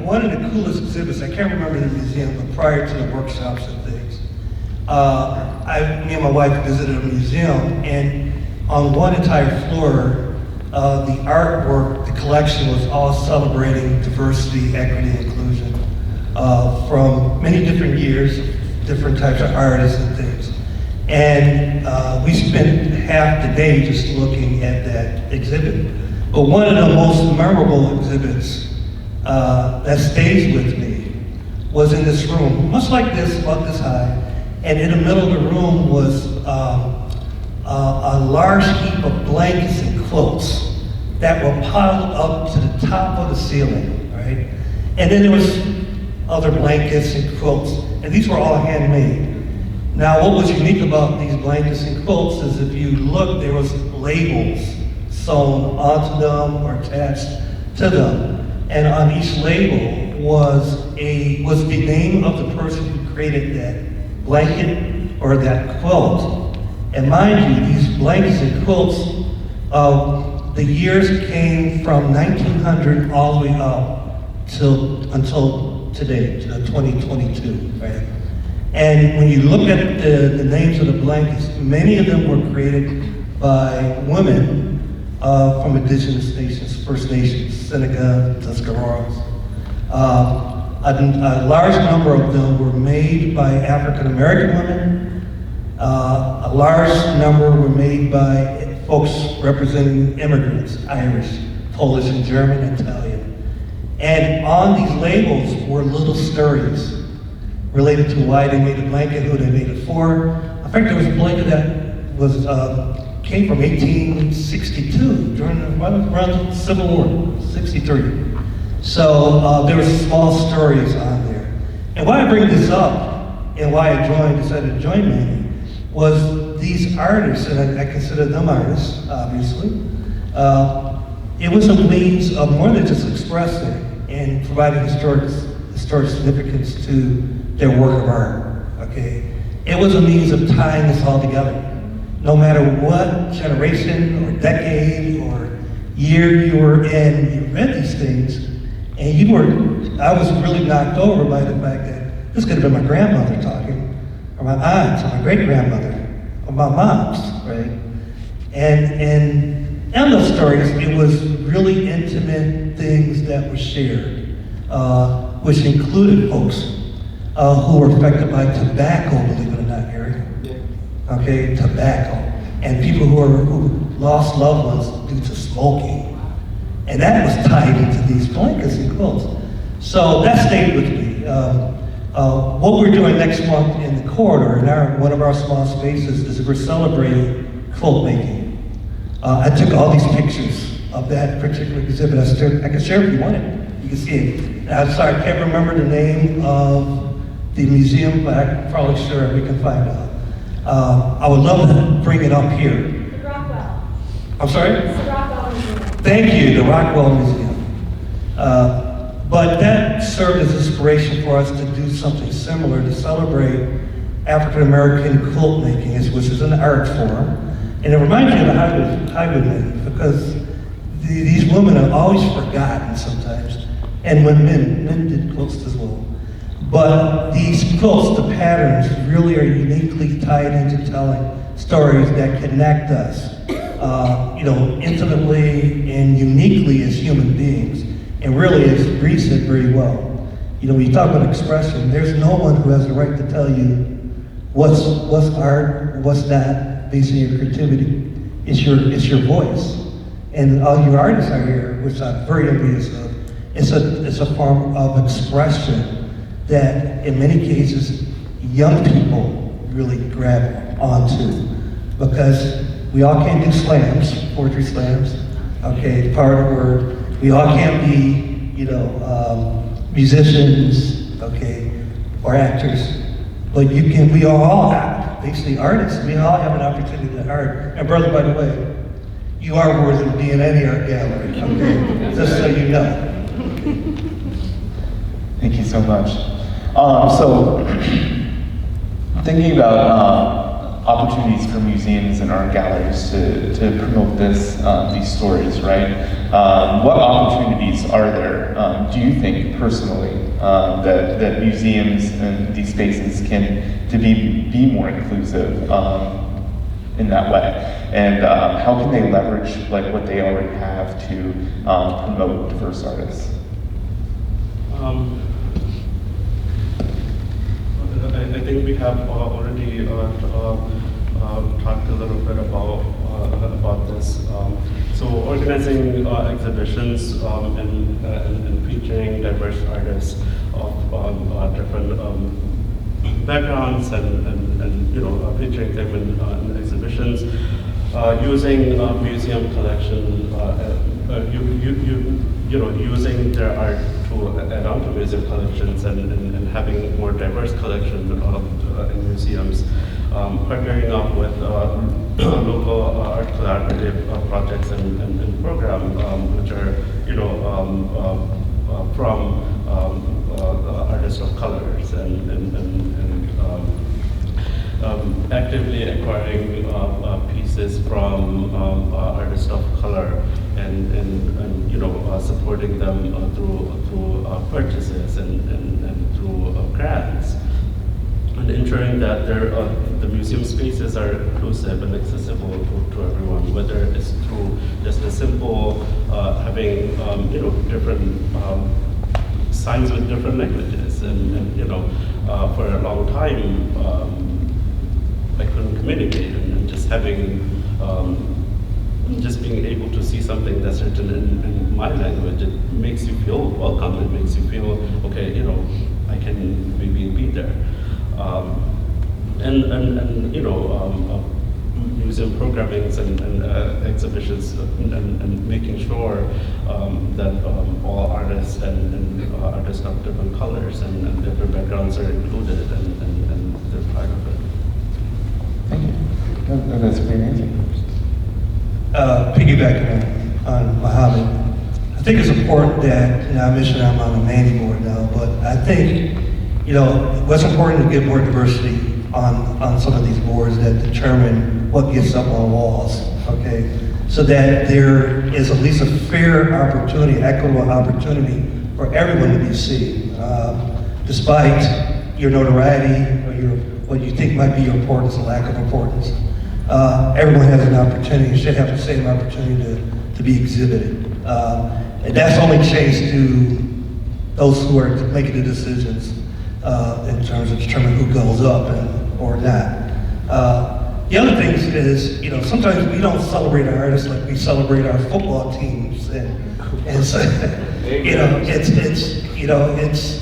one of the coolest exhibits, I can't remember the museum, but prior to the workshops and things, me and my wife visited a museum, and on one entire floor, the artwork, the collection was all celebrating diversity, equity, and inclusion from many different years, different types of artists and things. And we spent half the day just looking at that exhibit. But one of the most memorable exhibits that stays with me was in this room, much like this, about this high, and in the middle of the room was a large heap of blankets and quilts that were piled up to the top of the ceiling, right? And then there was other blankets and quilts, and these were all handmade. Now, what was unique about these blankets and quilts is if you look, there was labels sewn onto them or attached to them. And on each label was the name of the person who created that blanket or that quilt. And mind you, these blankets and quilts, the years came from 1900 all the way up until today, to 2022, right? And when you look at the names of the blankets, many of them were created by women from indigenous nations, First Nations, Seneca, Tuscaroras. A large number of them were made by African American women. A large number were made by folks representing immigrants, Irish, Polish, and German, Italian. And on these labels were little stories related to why they made the blanket, who they made it for. In fact, there was a blanket that was came from 1862 during around the Civil War, 63. So there were small stories on there. And why I bring this up and why I decided to join Manny was these artists, and I consider them artists, obviously. It was a means of more than just expressing and providing historic significance to their work of art, okay? It was a means of tying us all together. No matter what generation or decade or year you were in, you read these things, and I was really knocked over by the fact that this could have been my grandmother talking, or my aunt, or my great-grandmother, or my mom's, right? And those stories, it was really intimate things that were shared, which included folks who were affected by tobacco, believe it or not, Harry. Okay, tobacco. And people who lost loved ones due to smoking. And that was tied into these blankets and quilts. So that stayed with me. What we're doing next month in the corridor, in one of our small spaces, is we're celebrating quilt making. I took all these pictures of that particular exhibit. I can share if you want it. You can see it. I'm sorry, I can't remember the name of the museum, but I'm probably sure we can find out. I would love to bring it up here. The Rockwell. I'm sorry? It's the Rockwell Museum. Thank you, the Rockwell Museum. But that served as inspiration for us to do something similar to celebrate African American quilt making, which is an art form. And it reminds me of the highwaymen, because these women are always forgotten sometimes, and when men did quilts as well. But these quilts, the patterns, really are uniquely tied into telling stories that connect us, intimately and uniquely as human beings. And really, as Bree said very well, when you talk about expression, there's no one who has the right to tell you what's art, what's not, based on your creativity. It's your voice. And all your artists are here, which I'm very envious of. It's a form of expression that in many cases young people really grab onto, because we all can't do slams, poetry slams, okay, part of the word. We all can't be, musicians, okay, or actors, but we are all basically artists. We all have an opportunity to art. And brother, by the way, you are worthy of being in any art gallery, okay, just so you know. Thank you so much. So, thinking about opportunities for museums and art galleries to promote these stories, right? What opportunities are there, do you think personally, that museums and these spaces can be more inclusive in that way? And how can they leverage what they already have to promote diverse artists? I think we have already talked a little bit about this. So organizing exhibitions and featuring diverse artists of different backgrounds and featuring them in exhibitions, using museum collection, using their art to add on to museum collections and having more diverse collections in museums, partnering up with local art collaborative projects and programs, which are from artists of colors and actively acquiring pieces from artists of color and you know, supporting them through purchases and through grants, and ensuring that the museum spaces are inclusive and accessible to everyone, whether it's through just a simple having you know, different signs with different languages, and you know, for a long time I couldn't communicate, and just having just being able to see something that's written in my language, it makes you feel welcome. It makes you feel, okay, you know, I can maybe be there. And you know, museum programmings and exhibitions, and making sure that all artists and artists of different colors and different backgrounds are included and they're part of it. Thank you. That's pretty amazing. Piggybacking on Muhammad, I think it's important that, and I mentioned I'm on the Manny board now, but I think, you know, what's important to get more diversity on some of these boards that determine what gets up on walls, okay? So that there is at least a fair opportunity, equitable opportunity for everyone to be seen. Despite your notoriety or what you think might be your importance or lack of importance, everyone has an opportunity, should have the same opportunity to be exhibited. And that's only changed to those who are making the decisions in terms of determining who goes up or not. The other thing is, you know, sometimes we don't celebrate our artists like we celebrate our football teams, and so, you know, it's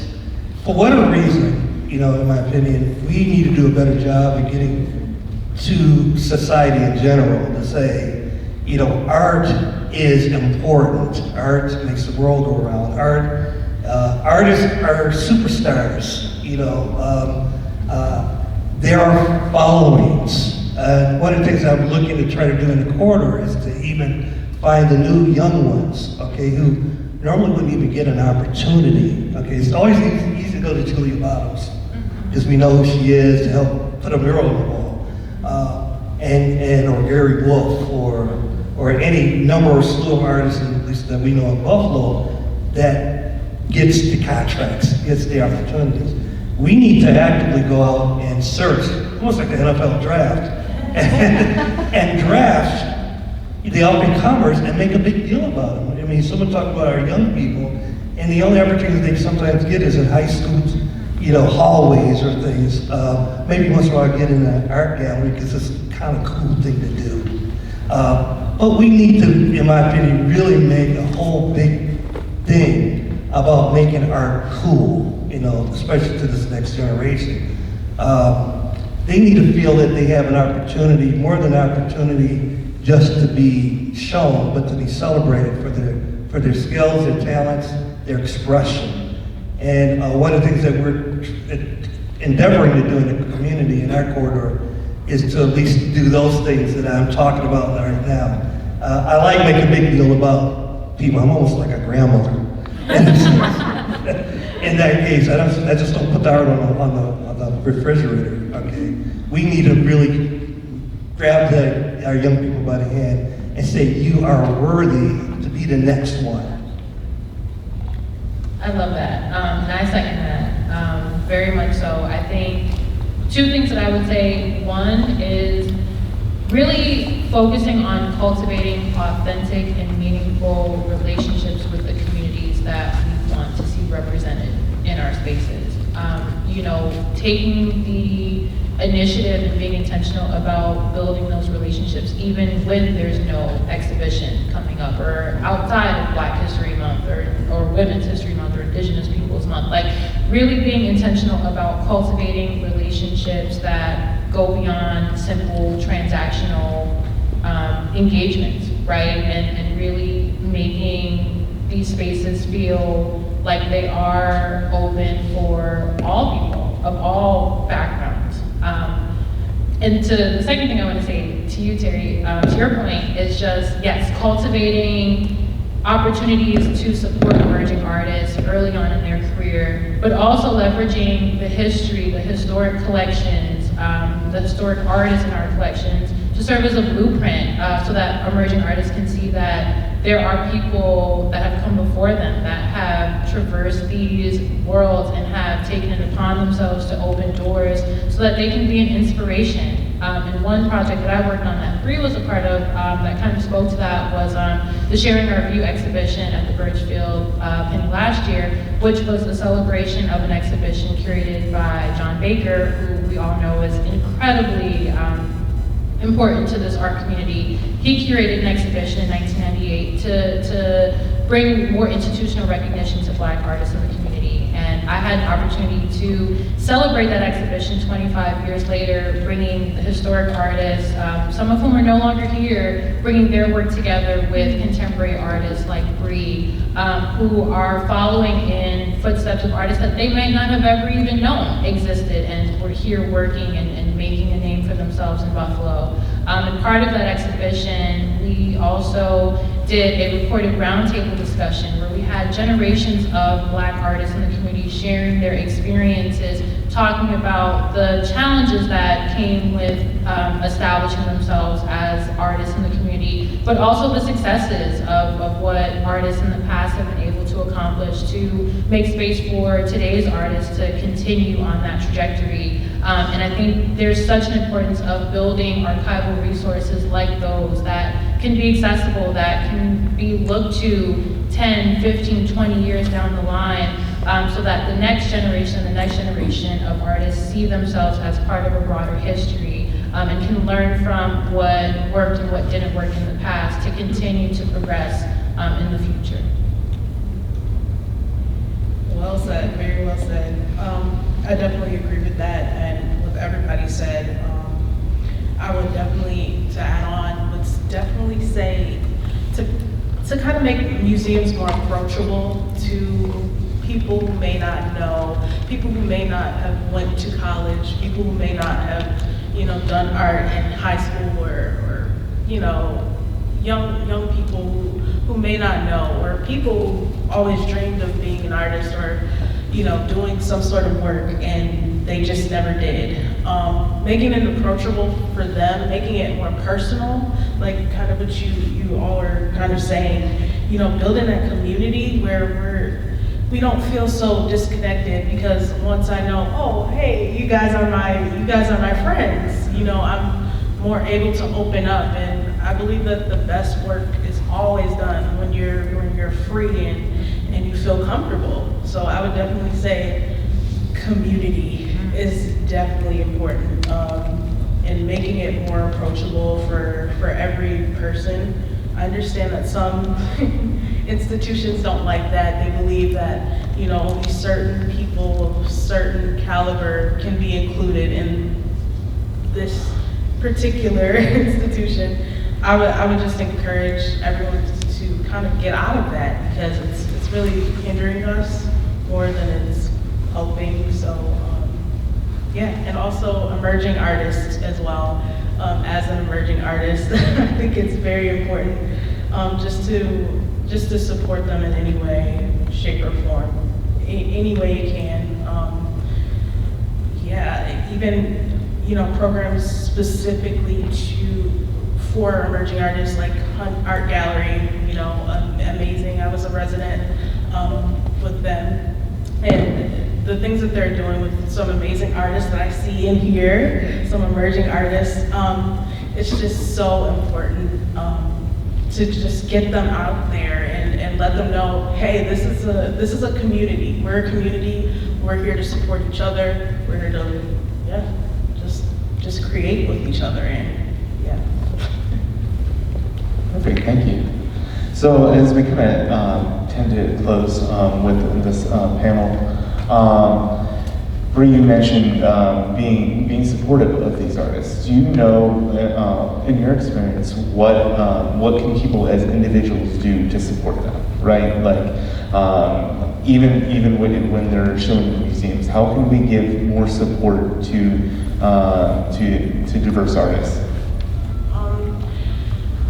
for whatever reason, you know, in my opinion, we need to do a better job of getting to society in general to say, you know, art is important. Art makes the world go around. Artists are superstars, you know. There are followings. One of the things I'm looking to try to do in the corridor is to even find the new young ones, okay, who normally wouldn't even get an opportunity. Okay, it's always easy to go to Julia Bottoms, because we know who she is, to help put a mural on the wall. Or Gary Wolf, or any number or slew of artists, at least that we know in Buffalo, that gets the contracts, gets the opportunities. We need to actively go out and search, almost like the NFL draft, and draft the up-and-comers and make a big deal about them. I mean, someone talked about our young people, and the only opportunity they sometimes get is in high schools, you know, hallways or things. Maybe once in a while get in an art gallery because it's kind of cool thing to do. But we need to, in my opinion, really make a whole big thing about making art cool, you know, especially to this next generation. They need to feel that they have an opportunity, more than an opportunity just to be shown, but to be celebrated for their skills, their talents, their expression. And one of the things that we're endeavoring to do in the community, in our corridor, is to at least do those things that I'm talking about right now. I like making a big deal about people. I'm almost like a grandmother. In that case, I just don't put the art on the refrigerator, okay? We need to really grab our young people by the hand and say, you are worthy to be the next one. I love that, and I second that, very much so. I think two things that I would say. One is really focusing on cultivating authentic and meaningful relationships with the communities that we want to see represented in our spaces. You know, taking the initiative and being intentional about building those relationships, even when there's no exhibition coming up, or outside of Black History Month, or Women's History Month, or Indigenous Peoples Month. Like, really being intentional about cultivating relationships that go beyond simple transactional engagements, right? And really making these spaces feel like they are open for all people of all backgrounds. And to the second thing I want to say to you, Terry, to your point, is just, yes, cultivating opportunities to support emerging artists early on in their career, but also leveraging the history, the historic collections, the historic artists in our collections to to serve as a blueprint so that emerging artists can see that there are people that have come before them that have traversed these worlds and have taken it upon themselves to open doors so that they can be an inspiration. And one project that I worked on that Bree was a part of that kind of spoke to that was the Sharing Our View exhibition at the Burchfield Penney last year, which was a celebration of an exhibition curated by John Baker, who we all know is incredibly important to this art community. He curated an exhibition in 1998 to bring more institutional recognition to Black artists in the community. And I had an opportunity to celebrate that exhibition 25 years later, bringing the historic artists, some of whom are no longer here, bringing their work together with contemporary artists like Bree, who are following in footsteps of artists that they may not have ever even known existed and were here working and making a name for themselves in Buffalo. And part of that exhibition, we also did a recorded roundtable discussion where we had generations of Black artists in the community sharing their experiences, talking about the challenges that came with establishing themselves as artists in the community, but also the successes of what artists in the past have been able to accomplish to make space for today's artists to continue on that trajectory. And I think there's such an importance of building archival resources like those that can be accessible, that can be looked to 10, 15, 20 years down the line, so that the next generation of artists see themselves as part of a broader history and can learn from what worked and what didn't work in the past to continue to progress in the future. Well said, very well said. I definitely agree with that and with everybody said. I would definitely, to add on, would definitely say to kind of make museums more approachable to people who may not know, people who may not have went to college, people who may not have, done art in high school or young people who may not know, or people who always dreamed of being an artist or, doing some sort of work and they just never did. Making it approachable for them, making it more personal, like kind of what you all are kind of saying, building a community where we don't feel so disconnected because once I know, oh, hey, you guys are my friends, I'm more able to open up. And I believe that the best work is always done when you're free and you feel comfortable. So I would definitely say community is definitely important, and making it more approachable for every person. I understand that some institutions don't like that. They believe that, only certain people of certain caliber can be included in this particular institution. I would just encourage everyone to kind of get out of that because it's really hindering us more than it's helping. So yeah, and also emerging artists as well. As an emerging artist, I think it's very important just to support them in any way, shape, or form, any way you can. Yeah, even programs specifically for emerging artists like Hunt Art Gallery, amazing. I was a resident with them, and the things that they're doing with some amazing artists that I see in here, some emerging artists, it's just so important to just get them out there and let them know, hey, this is a community. We're a community. We're here to support each other. We're here to, just create with each other. And yeah. Perfect, thank you. So as we kind of tend to close with this panel, Bree, you mentioned being supportive of these artists. Do you know, in your experience, what can people as individuals do to support them, right? Like, even when they're showing in museums, how can we give more support to diverse artists?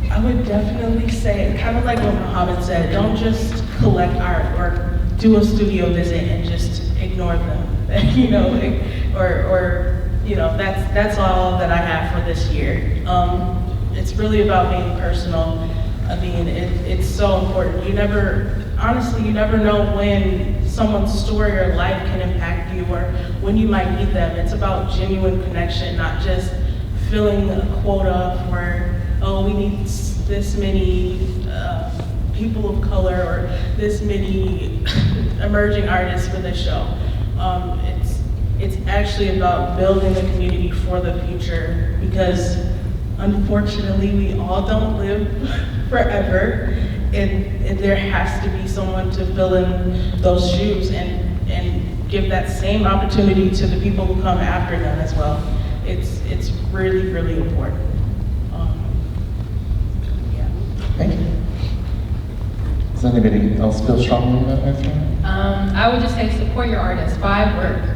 I would definitely say, kind of like what Muhammad said, don't just collect art or do a studio visit and just ignore them, or that's all that I have for this year. It's really about being personal. I mean, it's so important. Honestly, you never know when someone's story or life can impact you or when you might need them. It's about genuine connection, not just filling a quota for, oh, we need this many people of color or this many emerging artists for this show. It's actually about building a community for the future, because unfortunately we all don't live forever, and there has to be someone to fill in those shoes and give that same opportunity to the people who come after them as well. It's really, really important. Yeah. Thank you. Does anybody else feel strongly about that? I would just say support your artists, buy work.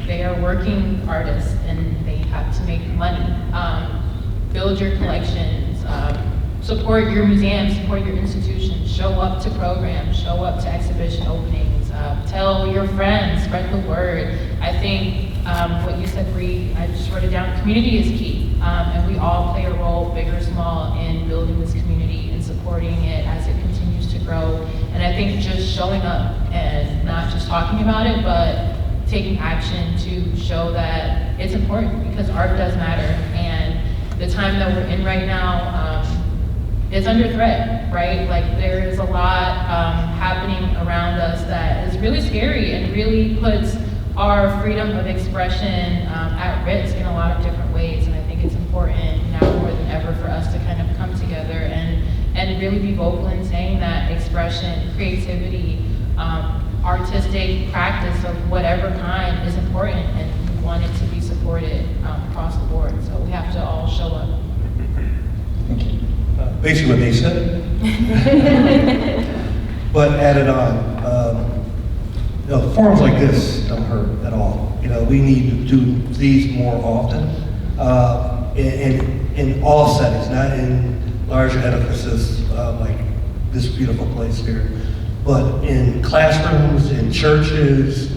They are working artists and they have to make money. Build your collections, support your museums, support your institutions, show up to programs, show up to exhibition openings, tell your friends, spread the word. I think what you said, Bree, I just wrote it down, community is key. And we all play a role, big or small, in building this community and supporting it as it continues to grow. And I think just showing up and not just talking about it, but taking action to show that it's important, because art does matter. And the time that we're in right now is under threat, right? Like, there is a lot happening around us that is really scary and really puts our freedom of expression at risk in a lot of different ways. And I think it's important now more than ever for us to kind of come together and really be vocal in saying that expression, creativity, artistic practice of whatever kind is important, and we want it to be supported across the board. So we have to all show up. Thank you. Basically what they said. But added on, forums like this don't hurt at all. We need to do these more often, in all settings, not in large edifices like this beautiful place here, but in classrooms, in churches.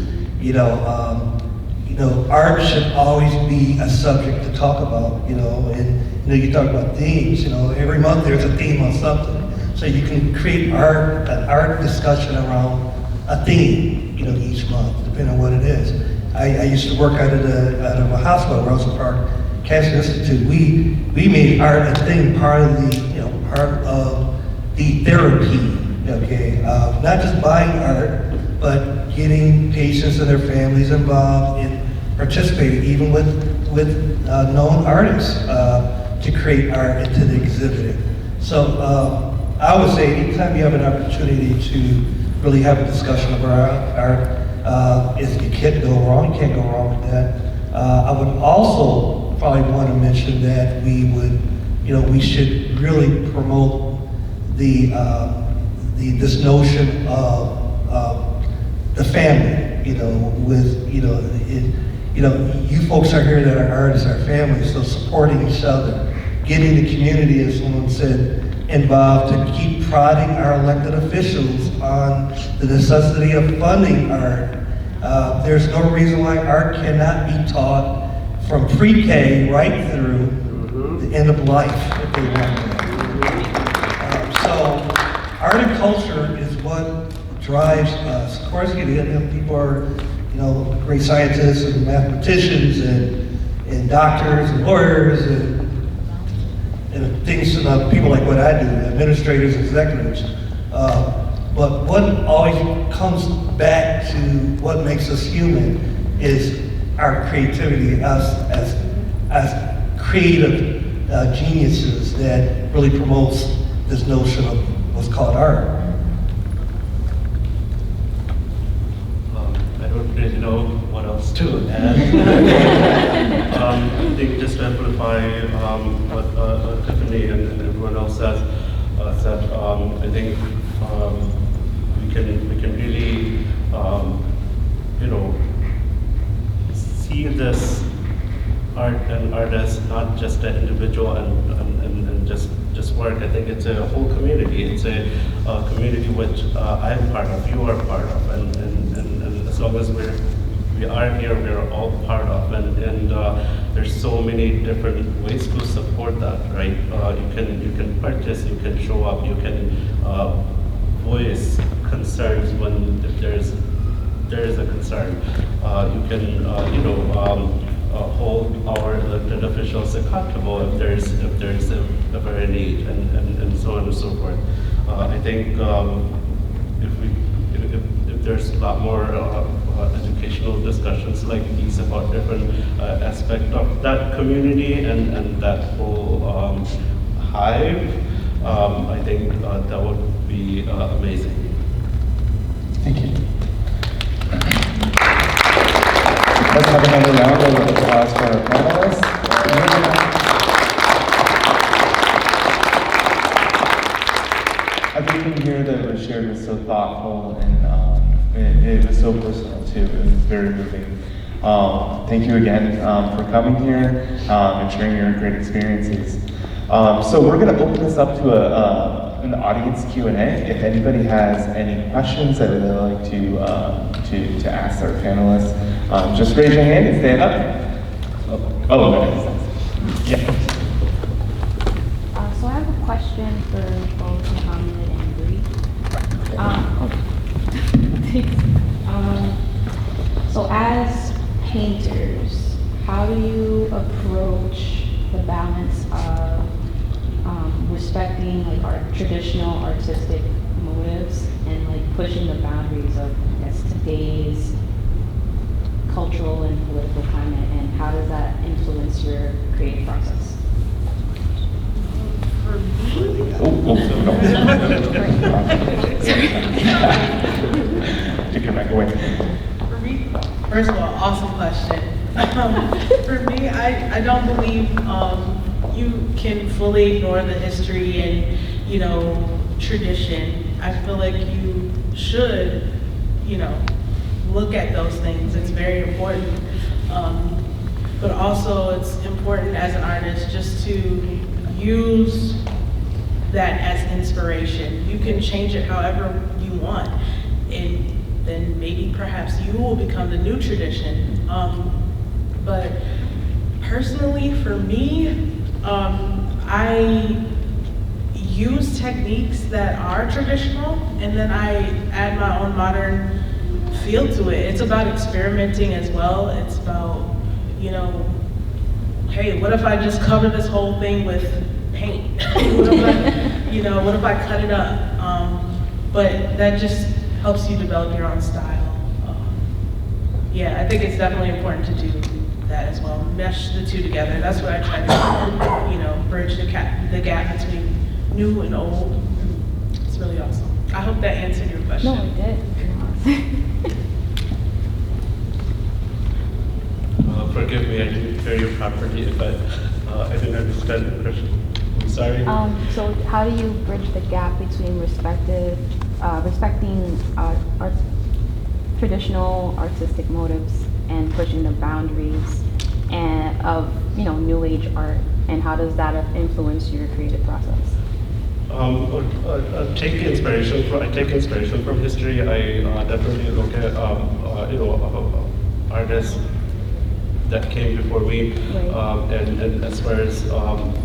Art should always be a subject to talk about. And you talk about themes. Every month there's a theme on something, so you can create an art discussion around a theme. Each month, depending on what it is. I used to work out of a hospital, Rosa Park Cancer Institute. We made art a thing, part of the therapy. Okay, not just buying art, but getting patients and their families involved in participating, even with known artists, to create art and to exhibit it. So I would say anytime you have an opportunity to really have a discussion about art, you can't go wrong with that. I would also probably want to mention that we should really promote this notion of the family. You folks are here that are artists, our families, so supporting each other, getting the community, as someone said, involved to keep prodding our elected officials on the necessity of funding art. There's no reason why art cannot be taught from pre-K right through the end of life if they want to. So art and culture is what drives us. Of course, people are great scientists and mathematicians and doctors and lawyers and things, people like what I do, administrators, executives. But what always comes back to what makes us human is our creativity, us as creative geniuses that really promotes this notion of what's called art. I don't really know what else to add. I think just to amplify what Tiffany and everyone else said, I think we can really see this art and artist not just an individual and just work. I think it's a whole community. It's a community which I am part of, you are part of, and as long as we're we are here, we are all part of, and there's so many different ways to support that, right? You can purchase, you can show up, you can voice concerns when if there is a concern. You can hold our elected officials accountable if there's ever a need, and so on and so forth. I think if there's a lot more educational discussions like these about different aspects of that community and that whole hive, I think that would be amazing. Thank you. Let's have another round of applause for our panelists. Everything here that was shared was so thoughtful, and it was so personal too. It was very moving. Thank you again for coming here and sharing your great experiences. So we're going to open this up to an audience Q&A. If anybody has any questions that they'd like to ask our panelists, just raise your hand and stand up. Yeah. So I have a question for both Mohammed and Bree. So as painters, how do you approach the balance of respecting like our traditional artistic motives and like pushing the boundaries of, I guess, today's cultural and political climate, and how does that influence your creative process? For me, Take your mic away. For me, first of all, awesome question. For me, I don't believe you can fully ignore the history and, tradition. I feel like you should, look at those things. It's very important. But also it's important as an artist just to use that as inspiration. You can change it however you want, and then maybe perhaps you will become the new tradition. But personally, for me, I use techniques that are traditional, and then I add my own modern feel to it. It's about experimenting as well. It's about, hey, what if I just cover this whole thing with paint? What if I cut it up? But that just helps you develop your own style. I think it's definitely important to do that as well. Mesh the two together. That's what I try to, bridge the gap between new and old. It's really awesome. I hope that answered your question. No, it did. Forgive me, I didn't hear you properly if I didn't understand the question. I'm sorry. So how do you bridge the gap between respecting our traditional artistic motives and pushing the boundaries of new age art, and how does that influence your creative process? I take inspiration from history. I definitely look at artists that came before me, right. And as far as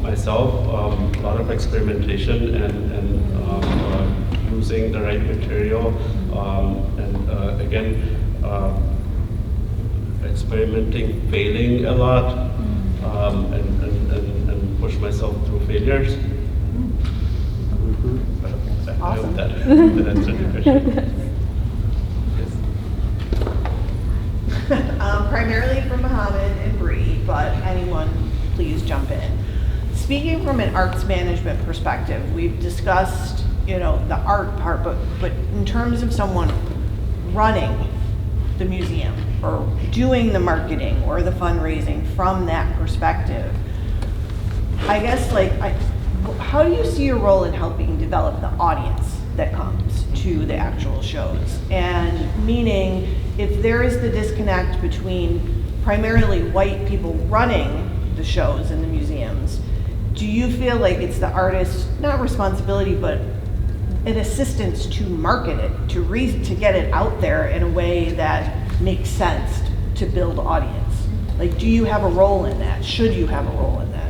myself, a lot of experimentation and using the right material, and again, experimenting, failing a lot, and push myself through failures. I hope that answered your question. Primarily from Mohammed and Bree, but anyone please jump in. Speaking from an arts management perspective, we've discussed, the art part, but in terms of someone running the museum or doing the marketing or the fundraising from that perspective, I guess how do you see your role in helping develop the audience that comes to the actual shows? And meaning, if there is the disconnect between primarily white people running the shows in the museums, do you feel like it's the artist's, not responsibility, but an assistance to market it, to get it out there in a way that makes sense to build audience? Like, do you have a role in that? Should you have a role in that?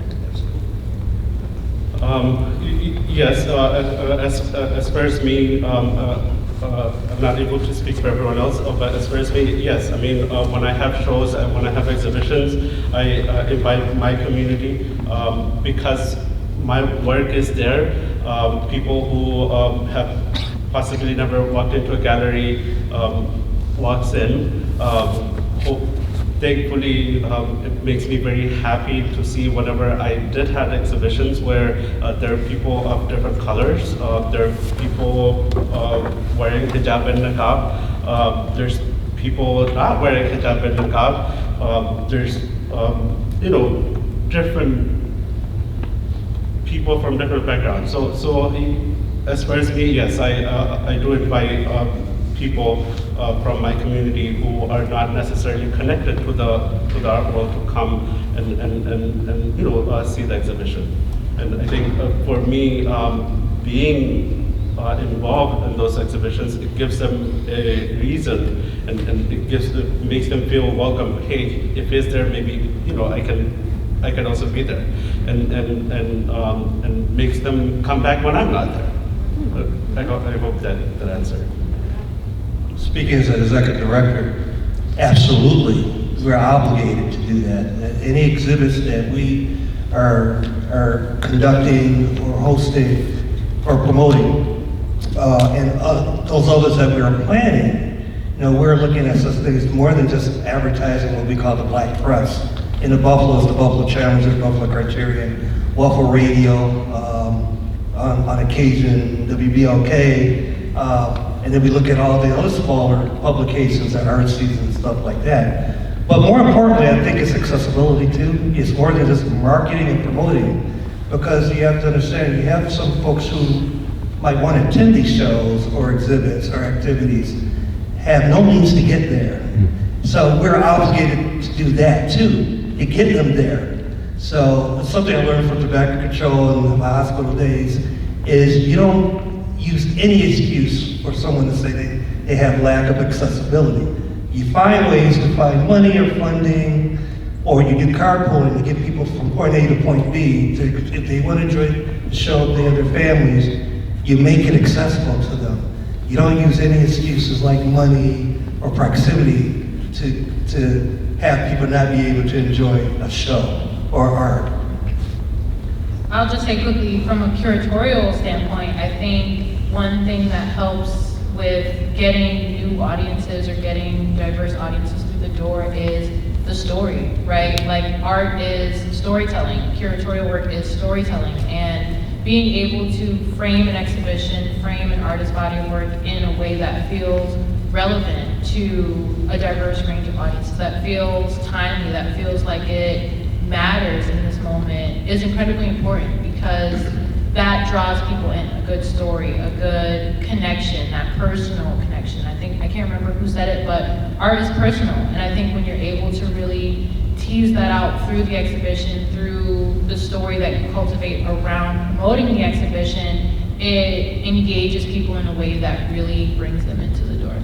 Yes, as far as me, I'm not able to speak for everyone else, but as far as me, yes. I mean, when I have shows and when I have exhibitions, I invite my community because my work is there. People who have possibly never walked into a gallery walks in. Thankfully, it makes me very happy to see whenever I did have exhibitions where there are people of different colors, there are people wearing hijab and niqab, there's people not wearing hijab and niqab, there's different people from different backgrounds. So as far as me, yes, I do invite people from my community who are not necessarily connected to the art world to come and see the exhibition. And I think for me, being involved in those exhibitions, it gives them a reason and it makes them feel welcome. Hey, if it's there, maybe I can also be there, and makes them come back when I'm not there. I hope that answered. Speaking as an executive director, absolutely, we're obligated to do that. Any exhibits that we are conducting or hosting or promoting, and those others that we are planning, we're looking at such things more than just advertising what we call the black press. In the Buffalo, the Buffalo Challenger, the Buffalo Criterion, Buffalo Radio, on occasion, WBLK, and then we look at all the other smaller publications and art seasons and stuff like that. But more importantly, I think it's accessibility too. It's more than just marketing and promoting, because you have to understand, you have some folks who might want to attend these shows or exhibits or activities, have no means to get there. So we're obligated to do that too, to get them there. So something I learned from tobacco control in my hospital days is you don't use any excuse for someone to say they have lack of accessibility. You find ways to find money or funding, or you do carpooling to get people from point A to point B. If they want to enjoy the show, they and their families, you make it accessible to them. You don't use any excuses like money or proximity to have people not be able to enjoy a show or art. I'll just say quickly, from a curatorial standpoint, I think one thing that helps with getting new audiences or getting diverse audiences through the door is the story, right? Like, art is storytelling, curatorial work is storytelling, and being able to frame an exhibition, frame an artist's body of work in a way that feels relevant to a diverse range of audiences, that feels timely, that feels like it matters in this moment, is incredibly important, because that draws people in. A good story, a good connection, that personal connection. I can't remember who said it, but art is personal, and I think when you're able to really tease that out through the exhibition, through the story that you cultivate around promoting the exhibition, it engages people in a way that really brings them into the door.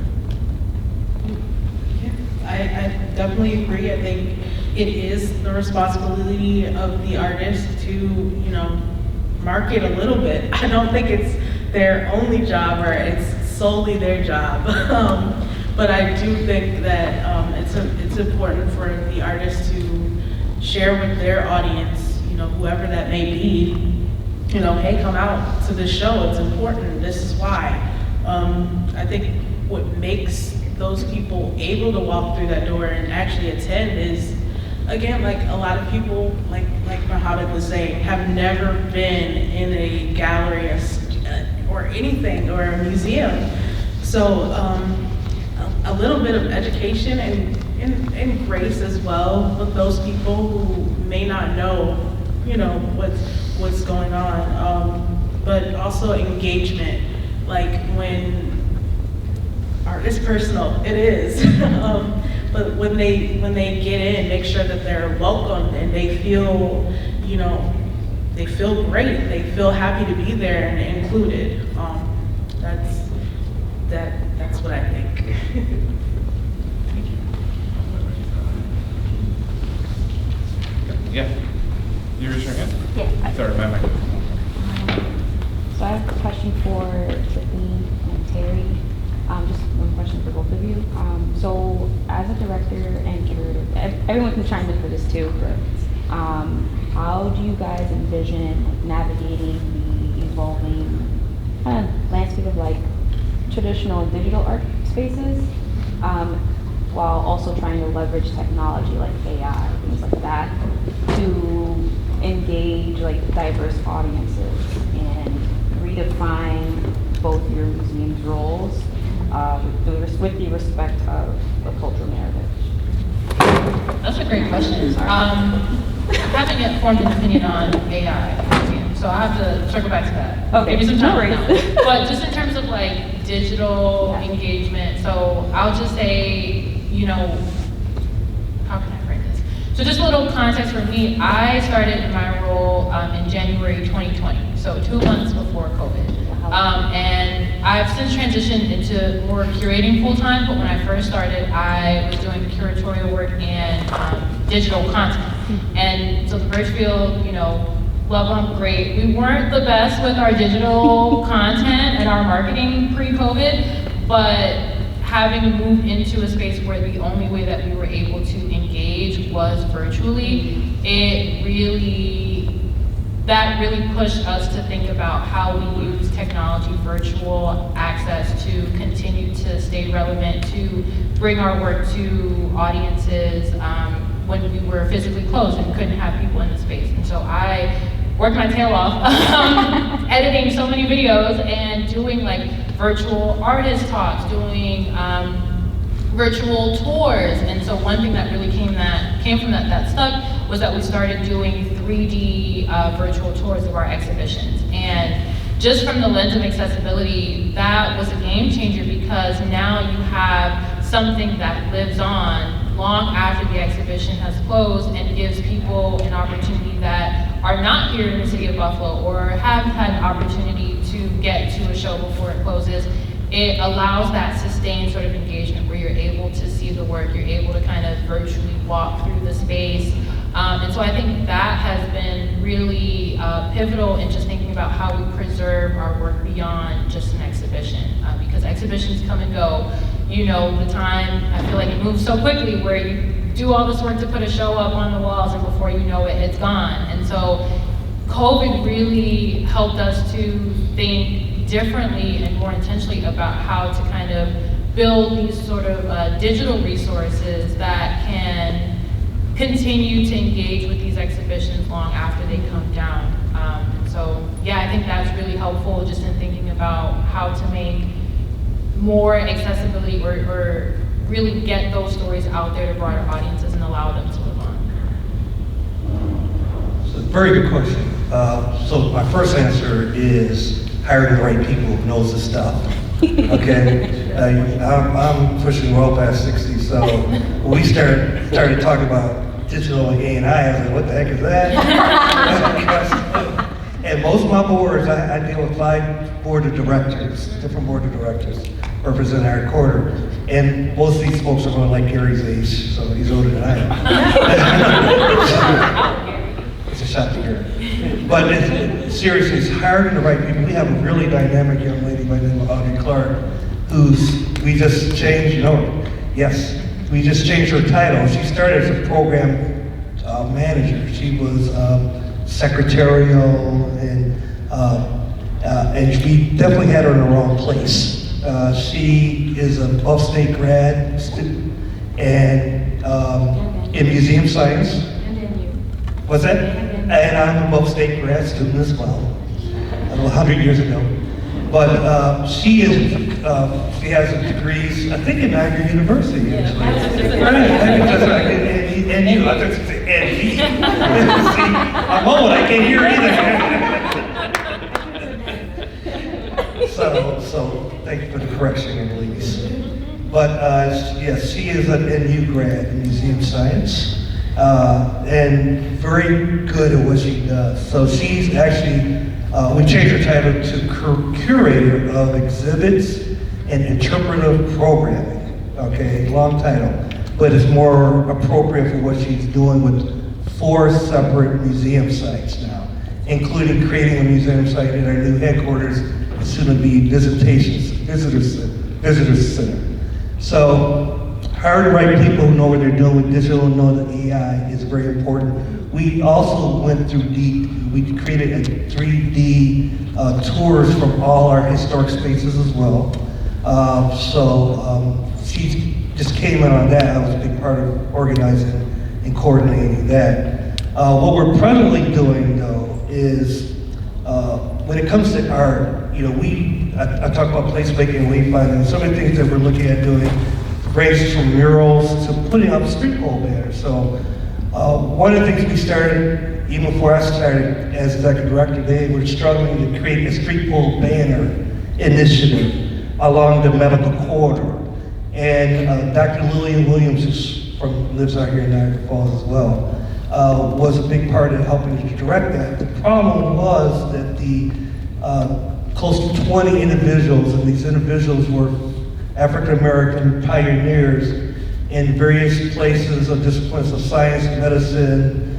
I definitely agree. I think it is the responsibility of the artist to, market a little bit. I don't think it's their only job or it's solely their job. But I do think that it's important for the artist to share with their audience, whoever that may be, hey, come out to this show, it's important, this is why. I think what makes those people able to walk through that door and actually attend is, again, like a lot of people, like Mohammed was saying, have never been in a gallery or anything, or a museum. So a little bit of education and grace as well with those people who may not know, what's going on. But also engagement, like when art is personal, it is. But when they get in, make sure that they're welcomed and they feel, they feel great. They feel happy to be there and included. That's what I think. Yeah. You raised your hand? Yeah. Sorry, my microphone. So I have a question for Tiffany and Terry. Just one question for both of you. So as a director and curator, everyone can chime in for this too, but how do you guys envision navigating the evolving kind of landscape of like traditional and digital art spaces, while also trying to leverage technology like AI, things like that, to engage like diverse audiences and redefine both your museum's roles with the respect of the cultural narrative? That's a great question. Haven't formed an opinion on AI, so I have to circle back to that. Okay. Give me some time. No worries. But just in terms of like digital engagement, so I'll just say, how can I frame this? So just a little context for me, I started my role in January 2020, so 2 months before COVID. And I've since transitioned into more curating full time, but when I first started, I was doing curatorial work and digital content. And so the Burchfield, love them, great. We weren't the best with our digital content and our marketing pre-COVID, but having moved into a space where the only way that we were able to engage was virtually, that really pushed us to think about how we use technology, virtual access to continue to stay relevant, to bring our work to audiences when we were physically closed and couldn't have people in the space. And so I worked my tail off editing so many videos and doing like virtual artist talks, doing virtual tours. And so one thing that really came from that stuck was that we started doing 3D virtual tours of our exhibitions. And just from the lens of accessibility, that was a game changer because now you have something that lives on long after the exhibition has closed and gives people an opportunity that are not here in the city of Buffalo or have had an opportunity to get to a show before it closes. It allows that sustained sort of engagement where you're able to see the work, you're able to kind of virtually walk through the space. And so I think that has been really pivotal in just thinking about how we preserve our work beyond just an exhibition. Because exhibitions come and go. The time, I feel like it moves so quickly where you do all this work to put a show up on the walls and before you know it, it's gone. And so COVID really helped us to think differently and more intentionally about how to kind of build these sort of digital resources that can continue to engage with these exhibitions long after they come down. So yeah, I think that's really helpful just in thinking about how to make more accessibility or really get those stories out there to broader audiences and allow them to live on. So very good question. So my first answer is hiring the right people who knows the stuff. Okay, I'm pushing well past 60, so when we started talking about digital A&I, I was like, what the heck is that? And most of my boards, I deal with 5 board of directors, different board of directors, represent our quarter. And most of these folks are going like Gary's age, so he's older than I am. It's a shot to Gary. But seriously, it's hiring the right people. We have a really dynamic young lady by the name of Audrey Clark, we just changed, we just changed her title. She started as a program manager. She was secretarial, and we definitely had her in the wrong place. She is a Buff State grad student and in museum science. And then you. What's that? And I'm a Buff State grad student as well, 100 years ago. But she has degrees, I think in Niagara University, actually. And you, I thought you said and he. See, I'm old, I can't hear either. So thank you for the correction, Elise. But yes, she is an NU grad in museum science and very good at what she does. So she's actually, we changed her title to Curator of Exhibits and Interpretive Programming. Okay, long title, but it's more appropriate for what she's doing with 4 separate museum sites now, including creating a museum site in our new headquarters, soon to be visitors center. So hard to write people who know what they're doing with digital and know that AI is very important. We also went through we created a 3D tours from all our historic spaces as well. She just came in on that. I was a big part of organizing and coordinating that. What we're presently doing though is, when it comes to art, I talk about placemaking and wayfinding. Some of the things that we're looking at doing ranges from murals to putting up street pole banners. So one of the things we started, even before I started as executive director, they were struggling to create a street pole banner initiative along the medical corridor. And Dr. Lillian Williams, who lives out here in Niagara Falls as well, was a big part of helping to direct that. The problem was that the close to 20 individuals, and these individuals were African American pioneers in various places of disciplines of science, medicine,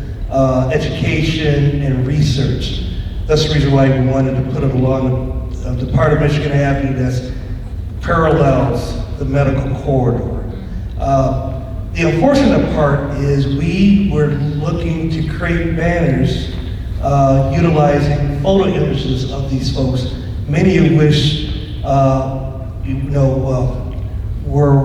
education, and research. That's the reason why we wanted to put it along the part of Michigan Avenue that parallels the medical corridor. The unfortunate part is we were looking to create banners utilizing photo images of these folks, many of which were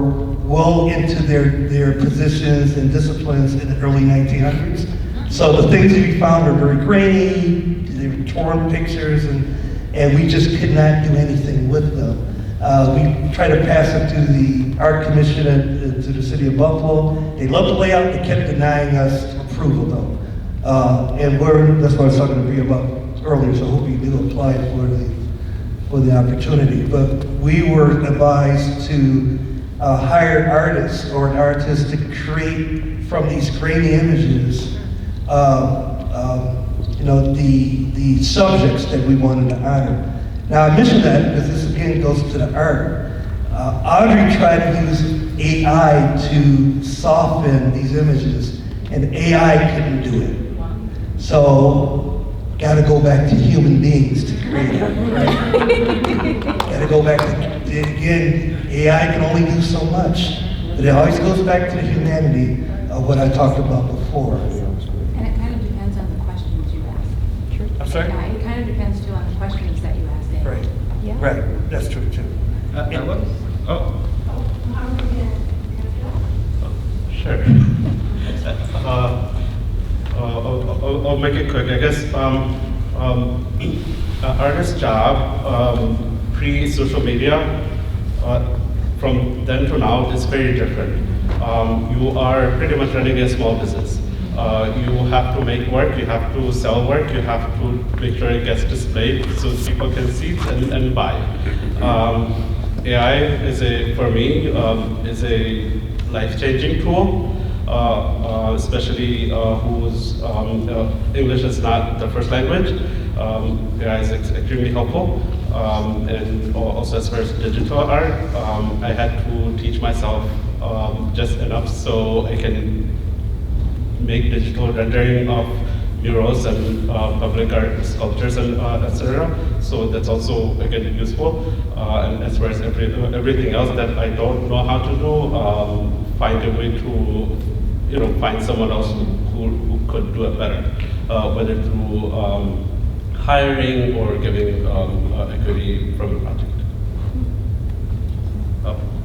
well into their positions and disciplines in the early 1900s. So the things that we found are very grainy, they were torn pictures, and we just could not do anything with them. We tried to pass it to the Art Commission to the City of Buffalo. They loved the layout, they kept denying us approval though. And that's what I was talking to Bree about earlier, so I hope you do apply for the opportunity. But we were advised to hire artists or an artist to create from these grainy images the subjects that we wanted to honor. Now I mention that because this again goes to the art. Audrey tried to use AI to soften these images, and AI couldn't do it. So, got to go back to human beings to create it, right? Got to go back to, again, AI can only do so much, but it always goes back to the humanity of what I talked about before. And it kind of depends on the questions you ask. I'm sorry? Yeah, it kind of depends too on the questions that you ask. Right. Yeah. Right, that's true too. Sure. I'll make it quick. I guess artist's job pre-social media, from then to now, is very different. You are pretty much running a small business. You have to make work, you have to sell work, you have to make sure it gets displayed so people can see it and buy. AI for me, is a life-changing tool, especially whose English is not the first language. AI is extremely helpful. And also as far as digital art, I had to teach myself just enough so I can make digital rendering of murals and public art sculptures and etc. So that's also again useful. And as far as everything else that I don't know how to do, find a way to find someone else who could do it better, whether through hiring or giving equity from the project.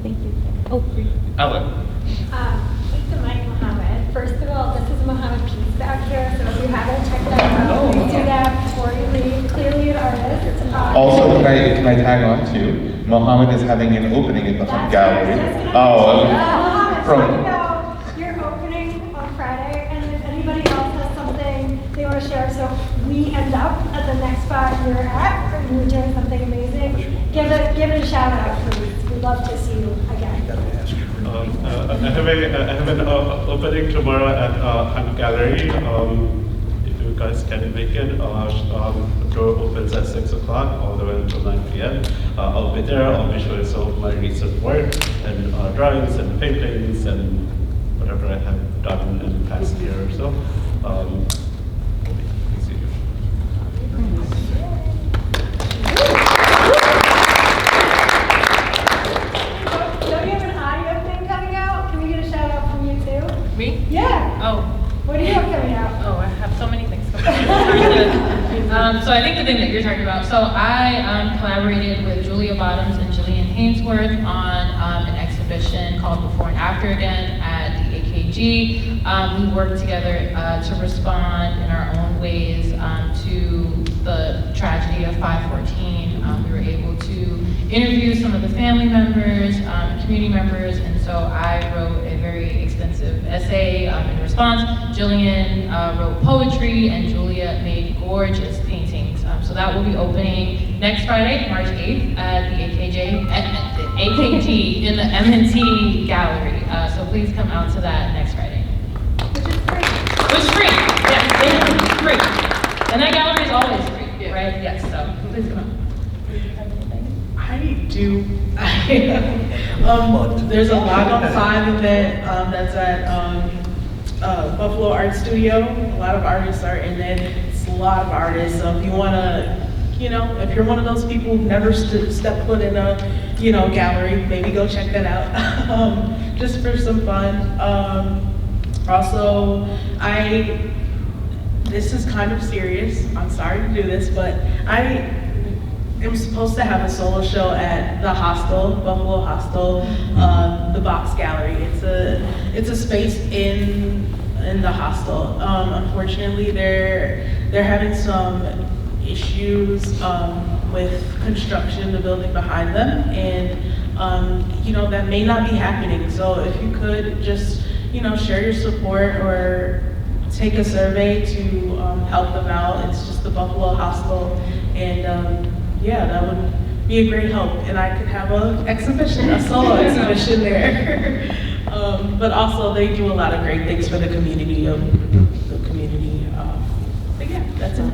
Thank you. Oh, Bree. Alan. Lisa Mike Mohammed. First of all, this is Mohammed Peace back here, so if you haven't checked that out, please do that before you leave. Clearly an artist. Also, can I tag on too? Mohammed is having an opening in the front gallery. You're opening on Friday, and if anybody else has something they want to share, so we end up at the next spot you're at, and you're doing something amazing, give it a shout out, please. We'd love to see you again. I have an opening tomorrow at Hunt Gallery. If you guys can make it, the door opens at 6 o'clock all the way until 9 p.m. I'll be there. I'll be showing some of my recent work and drawings and paintings and whatever I have done in the past year or so. let's see. Don't you have an audio thing coming out? Can we get a shout out from you too? Me? Yeah. Oh. What do you have coming out? Oh, I have so many things coming out. So I think the thing that you're talking about, so I collaborated with Julia Bottoms and Gillian Hainsworth on an exhibition called Before and After Again at the AKG. We worked together to respond in our own ways to the tragedy of 514. We were able to interview some of the family members, community members, and so I wrote a very extensive essay in response. Jillian wrote poetry, and Julia made gorgeous paintings. So that will be opening next Friday, March 8th, at the AKG in the M&T Gallery. So please come out to that next Friday. Which is free. Yes, it's free. And that gallery is always free, right? Yes, so please come out. I do. There's a Log on 5 event that's at Buffalo Art Studio. A lot of artists are in it. It's a lot of artists. So if you want to, if you're one of those people who've never stepped foot in a, gallery, maybe go check that out. Just for some fun. Also, this is kind of serious. I'm sorry to do this, but I am supposed to have a solo show at the Hostel, Buffalo Hostel, the Box Gallery. It's a space in the hostel. Unfortunately, they're having some issues with construction, the building behind them, and that may not be happening. So if you could just share your support or take a survey to help them out. It's just the Buffalo Hostel, and yeah, that would be a great help, and I could have a solo exhibition there. But also, they do a lot of great things for the community. But yeah, that's it.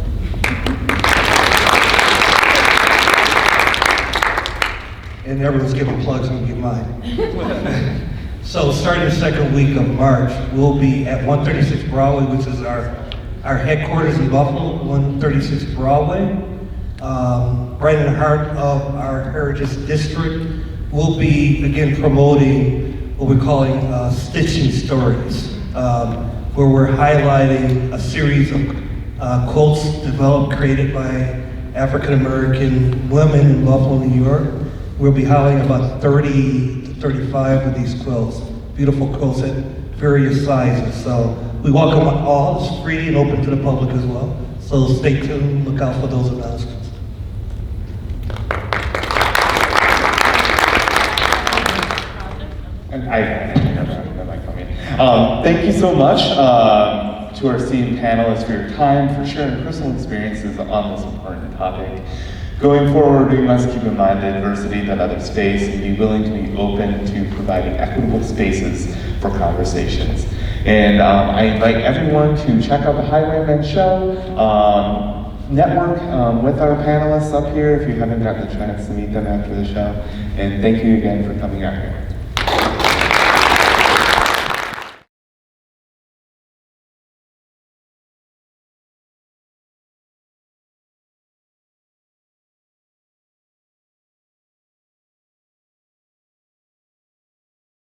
And everyone's giving plugs, I'm gonna give mine. So starting the second week of March, we'll be at 136 Broadway, which is our headquarters in Buffalo, 136 Broadway. Right in the heart of our Heritage District. We'll be, again, promoting what we're calling Stitching Stories, where we're highlighting a series of quotes created by African-American women in Buffalo, New York. We'll be highlighting about 30 to 35 of these quilts, beautiful quilts at various sizes. So we welcome all. It's free and open to the public as well. So stay tuned, look out for those announcements. And I have that mic on me. Thank you so much to our esteemed panelists for your time, for sharing personal experiences on this important topic. Going forward, we must keep in mind the adversity that others face and be willing to be open to providing equitable spaces for conversations. And I invite everyone to check out the Highwaymen show, network with our panelists up here if you haven't gotten the chance to meet them after the show. And thank you again for coming out here.